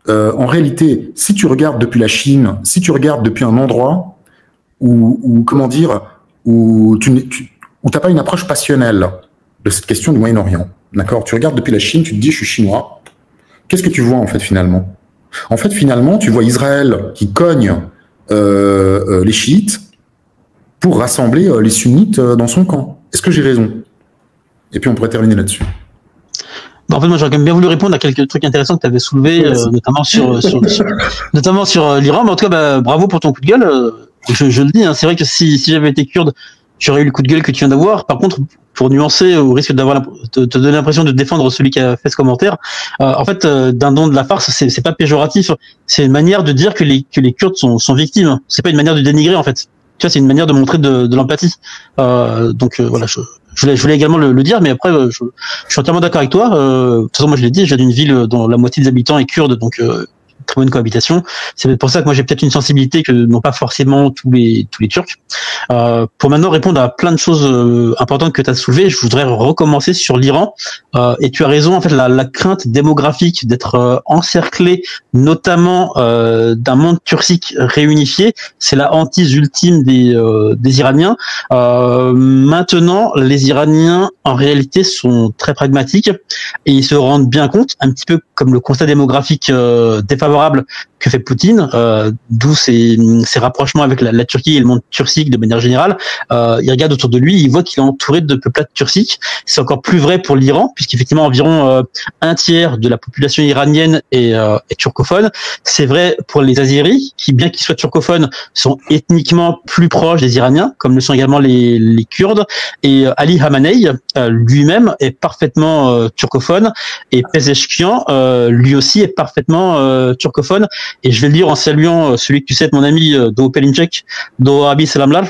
en réalité, si tu regardes depuis la Chine, si tu regardes depuis un endroit où comment dire, où t'as pas une approche passionnelle de cette question du Moyen-Orient, d'accord? Tu regardes depuis la Chine, tu te dis je suis chinois. Qu'est-ce que tu vois en fait finalement? En fait, finalement, tu vois Israël qui cogne les chiites pour rassembler les sunnites dans son camp. Est-ce que j'ai raison? Et puis on pourrait terminer là-dessus. En fait, moi, j'aurais quand même bien voulu répondre à quelques trucs intéressants que tu avais soulevés, notamment sur l'Iran. Mais en tout cas, bravo pour ton coup de gueule. Je le dis, hein, c'est vrai que si j'avais été kurde, j'aurais eu le coup de gueule que tu viens d'avoir. Par contre, pour nuancer, au risque te donner l'impression de défendre celui qui a fait ce commentaire, en fait, d'un don de la farce, c'est pas péjoratif. C'est une manière de dire que les Kurdes sont victimes. C'est pas une manière de dénigrer, en fait. Tu vois, c'est une manière de montrer de l'empathie. Donc voilà, je voulais également le dire, mais après, je suis entièrement d'accord avec toi. De toute façon, moi, je l'ai dit, je viens d'une ville dont la moitié des habitants est kurde, donc très bonne cohabitation. C'est pour ça que moi, j'ai peut-être une sensibilité que n'ont pas forcément tous les Turcs. Pour maintenant répondre à plein de choses importantes que tu as soulevées, je voudrais recommencer sur l'Iran. Et tu as raison, en fait, la crainte démographique d'être encerclé, notamment d'un monde turcique réunifié, c'est la hantise ultime des Iraniens. Maintenant, les Iraniens, en réalité, sont très pragmatiques et ils se rendent bien compte, un petit peu comme le constat démographique défavorable que fait Poutine, d'où ses rapprochements avec la Turquie et le monde turcique de manière générale. Il regarde autour de lui, il voit qu'il est entouré de peuplades turciques. C'est encore plus vrai pour l'Iran, puisqu'effectivement environ un tiers de la population iranienne est turcophone. C'est vrai pour les Azéris, qui bien qu'ils soient turcophones, sont ethniquement plus proches des Iraniens, comme le sont également les Kurdes. Et Ali Khamenei lui-même est parfaitement turcophone, et Pezeshkian lui aussi est parfaitement turcophone. Et je vais le dire en saluant celui que tu sais, mon ami Do Pelinchek, Do Abi Selamlar,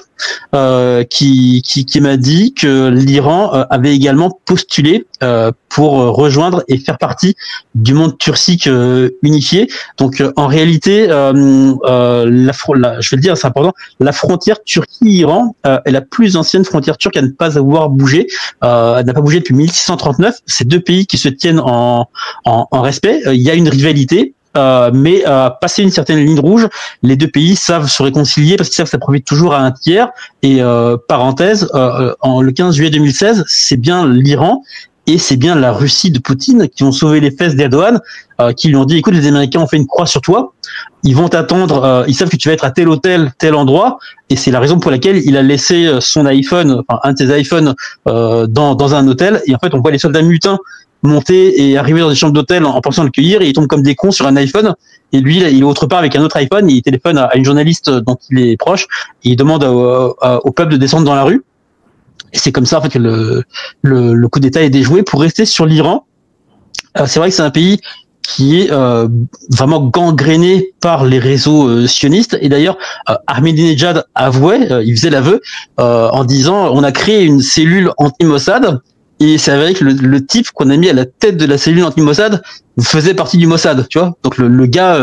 qui m'a dit que l'Iran avait également postulé pour rejoindre et faire partie du monde turcique unifié. Donc en réalité, je vais le dire, c'est important, la frontière Turquie-Iran est la plus ancienne frontière turque à ne pas avoir bougé. Elle n'a pas bougé depuis 1639. C'est deux pays qui se tiennent en respect. Il y a une rivalité. Mais passer une certaine ligne rouge, les deux pays savent se réconcilier parce qu'ils savent que ça profite toujours à un tiers. Et parenthèse, le 15 juillet 2016, c'est bien l'Iran et c'est bien la Russie de Poutine qui ont sauvé les fesses d'Erdogan, qui lui ont dit, écoute, les Américains ont fait une croix sur toi, ils vont t'attendre, ils savent que tu vas être à tel hôtel, tel endroit, et c'est la raison pour laquelle il a laissé son iPhone, enfin un de ses iPhones, dans un hôtel. Et en fait, on voit les soldats mutins monter et arriver dans des chambres d'hôtel en pensant le cueillir, et ils tombent comme des cons sur un iPhone, et lui il est autre part avec un autre iPhone, et il téléphone à une journaliste dont il est proche, et il demande au peuple de descendre dans la rue. Et c'est comme ça en fait que le coup d'État est déjoué. Pour rester sur l'Iran, c'est vrai que c'est un pays qui est vraiment gangréné par les réseaux sionistes. Et d'ailleurs, Ahmadinejad avouait, il faisait l'aveu, en disant on a créé une cellule anti-Mossad. Et c'est avéré que le type qu'on a mis à la tête de la cellule anti-Mossad faisait partie du Mossad, tu vois. Donc le gars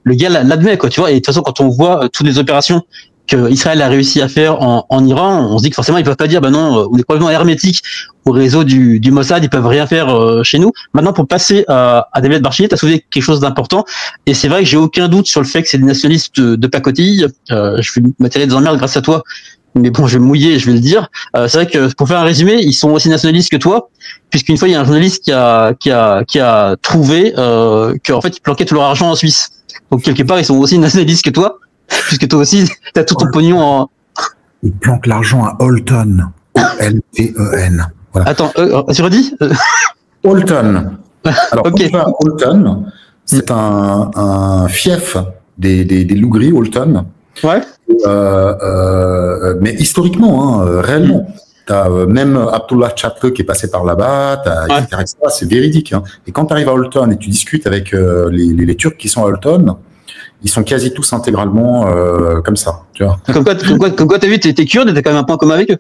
l'admet, quoi, tu vois. Et de toute façon, quand on voit toutes les opérations que Israël a réussi à faire en Iran, on se dit que forcément ils peuvent pas dire, non, on est probablement hermétique au réseau du Mossad, ils peuvent rien faire chez nous. Maintenant, pour passer à David Barchini, tu as soulevé quelque chose d'important, et c'est vrai que j'ai aucun doute sur le fait que c'est des nationalistes de pacotille. Je vais m'attirer des emmerdes grâce à toi. Mais bon, je vais me mouiller, je vais le dire. C'est vrai que pour faire un résumé, ils sont aussi nationalistes que toi, puisqu'une fois il y a un journaliste qui a trouvé qu'en fait ils planquaient tout leur argent en Suisse. Donc quelque part ils sont aussi nationalistes que toi, puisque toi aussi t'as tout ton pognon en. Ils planquent l'argent à Holton, L-T-E-N. Voilà. Attends, tu redis Holton. Alors okay. Holton, c'est un fief des loups gris, Holton. Ouais. Mais historiquement, réellement, t'as même Abdullah Chatre qui est passé par là-bas, etc. C'est véridique. Hein. Et quand tu arrives à Holton et tu discutes avec les Turcs qui sont à Holton, ils sont quasi tous intégralement comme ça. Tu vois. Comme quoi t'as vu, t'es kurde et t'as quand même un point commun avec eux.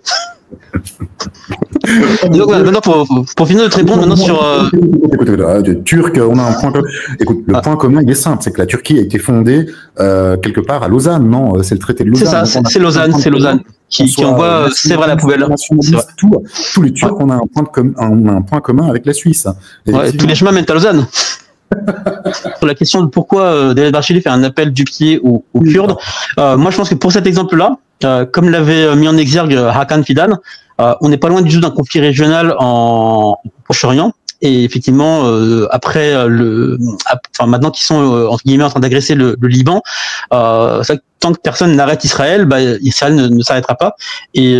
Donc voilà, maintenant pour finir de te répondre maintenant sur Écoute, Turc, on a un point commun. Écoute, le point commun il est simple, c'est que la Turquie a été fondée quelque part à Lausanne, non? C'est le traité de Lausanne. C'est ça, c'est Lausanne qui envoie Sèvres à la poubelle. Tous les Turcs, on a un point commun avec la Suisse. Ouais, tous les chemins mènent à Lausanne. Sur la question de pourquoi David Barchili fait un appel du pied aux Kurdes, moi je pense que pour cet exemple-là, comme l'avait mis en exergue Hakan Fidan, on n'est pas loin du tout d'un conflit régional en Proche-Orient, Et effectivement, après enfin maintenant qu'ils sont entre guillemets en train d'agresser le Liban, tant que personne n'arrête Israël, Israël ne s'arrêtera pas. Et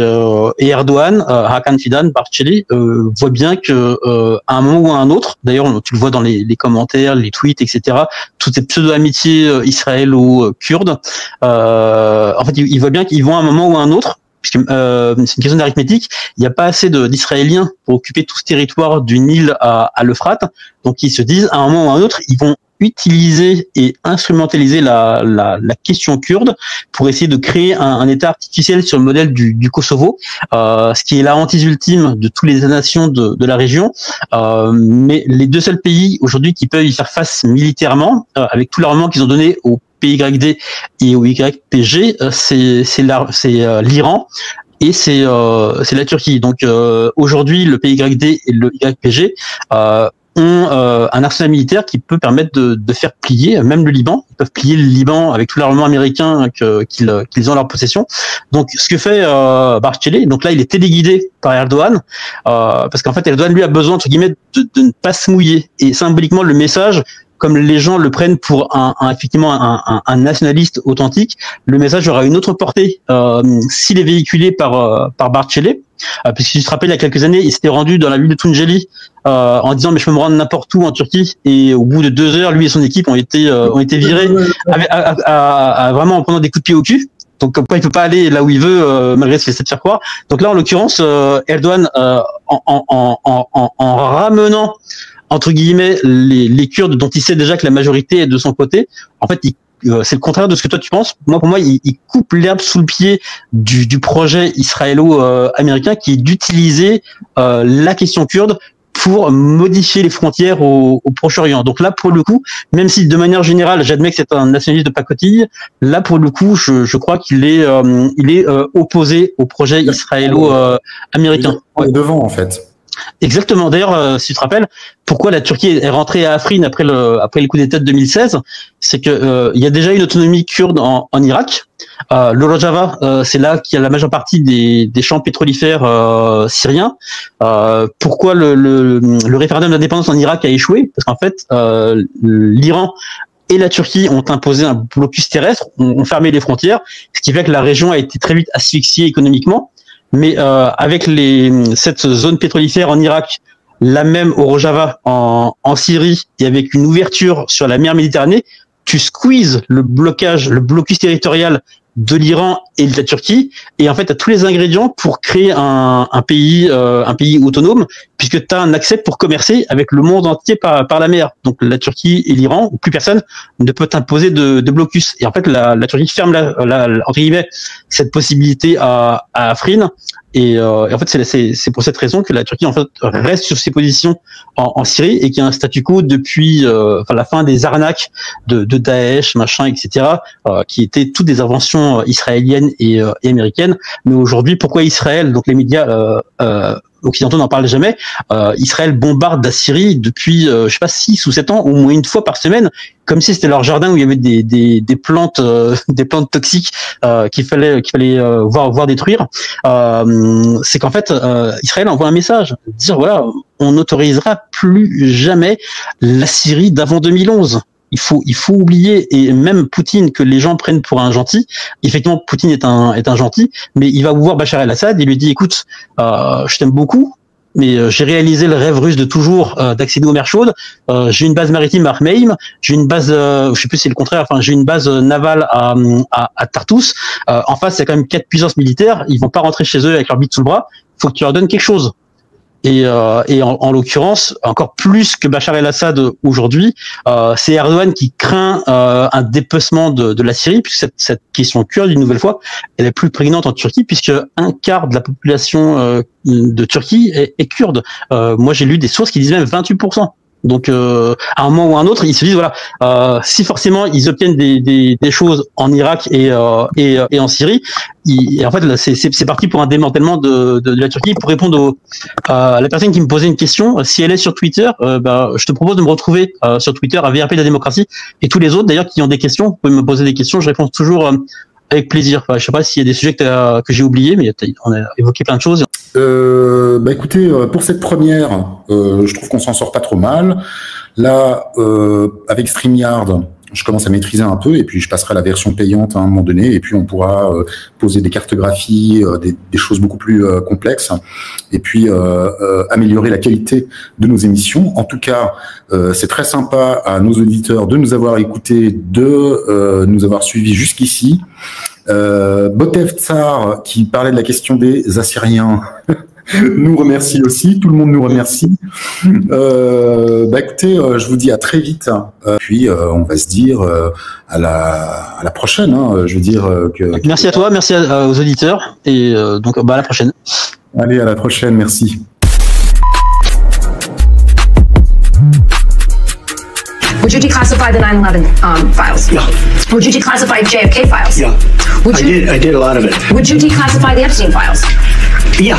Erdogan, Hakan Fidan, Barthélémy voit bien que à un moment ou à un autre, d'ailleurs tu le vois dans les commentaires, les tweets, etc., toutes ces pseudo-amitiés israélo-kurdes, en fait, ils voient bien qu'ils vont à un moment ou à un autre, puisque c'est une question d'arithmétique, il n'y a pas assez d'Israéliens pour occuper tout ce territoire du Nil à l'Euphrate, donc ils se disent à un moment ou à un autre, ils vont utiliser et instrumentaliser la question kurde pour essayer de créer un État artificiel sur le modèle du Kosovo, ce qui est la hantise ultime de toutes les nations de la région. Mais les deux seuls pays aujourd'hui qui peuvent y faire face militairement, avec tout l'armement qu'ils ont donné au PYD et au YPG, c'est l'Iran et c'est la Turquie. Donc aujourd'hui, le PYD et le YPG ont un arsenal militaire qui peut permettre de faire plier même le Liban. Ils peuvent plier le Liban avec tout l'armement américain qu'ils ont à leur possession. Donc ce que fait Barthélémy, donc là il est téléguidé par Erdogan, parce qu'en fait Erdogan lui a besoin entre guillemets de ne pas se mouiller. Et symboliquement le message, comme les gens le prennent pour effectivement un nationaliste authentique, le message aura une autre portée s'il est véhiculé par Barthélémy. Puisque je te rappelle, il y a quelques années, il s'était rendu dans la ville de Tunceli en disant mais je peux me rendre n'importe où en Turquie, et au bout de 2 heures, lui et son équipe ont été virés vraiment en prenant des coups de pied au cul. Donc comme quoi il peut pas aller là où il veut malgré ce qu'il essaie de faire croire. Donc là en l'occurrence Erdogan en ramenant entre guillemets les Kurdes dont il sait déjà que la majorité est de son côté, en fait c'est le contraire de ce que toi tu penses. Pour moi, il coupe l'herbe sous le pied du projet israélo-américain qui est d'utiliser la question kurde pour modifier les frontières au Proche-Orient. Donc là, pour le coup, même si de manière générale, j'admets que c'est un nationaliste de pacotille, là pour le coup, je crois qu'il est opposé au projet israélo-américain. On est devant en fait. Exactement. D'ailleurs, si tu te rappelles, pourquoi la Turquie est rentrée à Afrin après le coup d'État de 2016, c'est que il y a déjà une autonomie kurde en Irak. Le Rojava, c'est là qu'il y a la majeure partie des champs pétrolifères syriens. Pourquoi le référendum d'indépendance en Irak a échoué? Parce qu'en fait, l'Iran et la Turquie ont imposé un blocus terrestre, ont fermé les frontières, ce qui fait que la région a été très vite asphyxiée économiquement. Mais avec cette zone pétrolifère en Irak, la même au Rojava en Syrie, et avec une ouverture sur la mer Méditerranée, tu squeezes le blocus territorial de l'Iran et de la Turquie, et en fait tu as tous les ingrédients pour créer un pays autonome, puisque tu as un accès pour commercer avec le monde entier par la mer. Donc la Turquie et l'Iran, plus personne ne peut t'imposer de blocus. Et en fait la Turquie ferme entre guillemets cette possibilité à Afrin. Et en fait c'est pour cette raison que la Turquie en fait reste sur ses positions en Syrie, et qu'il y a un statu quo depuis la fin des arnaques de Daesh, machin, etc., qui étaient toutes des inventions israéliennes et américaines. Mais aujourd'hui, pourquoi Israël? Donc les médias occidentaux n'en parlent jamais. Israël bombarde la Syrie depuis je sais pas 6 ou 7 ans, au moins une fois par semaine, comme si c'était leur jardin où il y avait des plantes toxiques qu'il fallait voir détruire. C'est qu'en fait Israël envoie un message, dire voilà, on n'autorisera plus jamais la Syrie d'avant 2011. Il faut oublier, et même Poutine, que les gens prennent pour un gentil. Effectivement, Poutine est un gentil, mais il va voir Bachar el-Assad et lui dit écoute, je t'aime beaucoup, mais j'ai réalisé le rêve russe de toujours d'accéder aux mers chaudes. J'ai une base maritime à Armeim, j'ai une base, je sais plus si c'est le contraire, enfin j'ai une base navale à Tartous. En face, il y a quand même 4 puissances militaires. Ils vont pas rentrer chez eux avec leur bite sous le bras. Faut que tu leur donnes quelque chose. Et en l'occurrence, encore plus que Bachar el-Assad aujourd'hui, c'est Erdogan qui craint un dépecement de la Syrie, puisque cette question kurde, une nouvelle fois, elle est plus prégnante en Turquie, puisque un quart de la population de Turquie est kurde. Moi, j'ai lu des sources qui disent même 28%. Donc, à un moment ou à un autre, ils se disent voilà, si forcément ils obtiennent des choses en Irak et en Syrie, et en fait là, c'est parti pour un démantèlement de la Turquie. Pour répondre à la personne qui me posait une question, si elle est sur Twitter, je te propose de me retrouver sur Twitter à VRP de la démocratie, et tous les autres d'ailleurs qui ont des questions, vous pouvez me poser des questions, je réponds toujours avec plaisir. Enfin, je sais pas s'il y a des sujets que j'ai oubliés, mais on a évoqué plein de choses. Écoutez, pour cette première, je trouve qu'on s'en sort pas trop mal. Là, avec StreamYard, je commence à maîtriser un peu, et puis je passerai à la version payante à un moment donné, et puis on pourra poser des cartographies, des choses beaucoup plus complexes, et puis améliorer la qualité de nos émissions. En tout cas, c'est très sympa à nos auditeurs de nous avoir écoutés, de nous avoir suivis jusqu'ici. Botev Tsar, qui parlait de la question des Assyriens, nous remercie aussi, tout le monde nous remercie. Écoutez, je vous dis à très vite. Puis on va se dire à la prochaine. Hein. Je veux dire merci à toi, merci aux auditeurs, et donc à la prochaine. Allez, à la prochaine, merci. Would you declassify the 9/11 files? Yeah. Would you declassify JFK files? Yeah. I did a lot of it. Would you declassify the Epstein files? Yeah.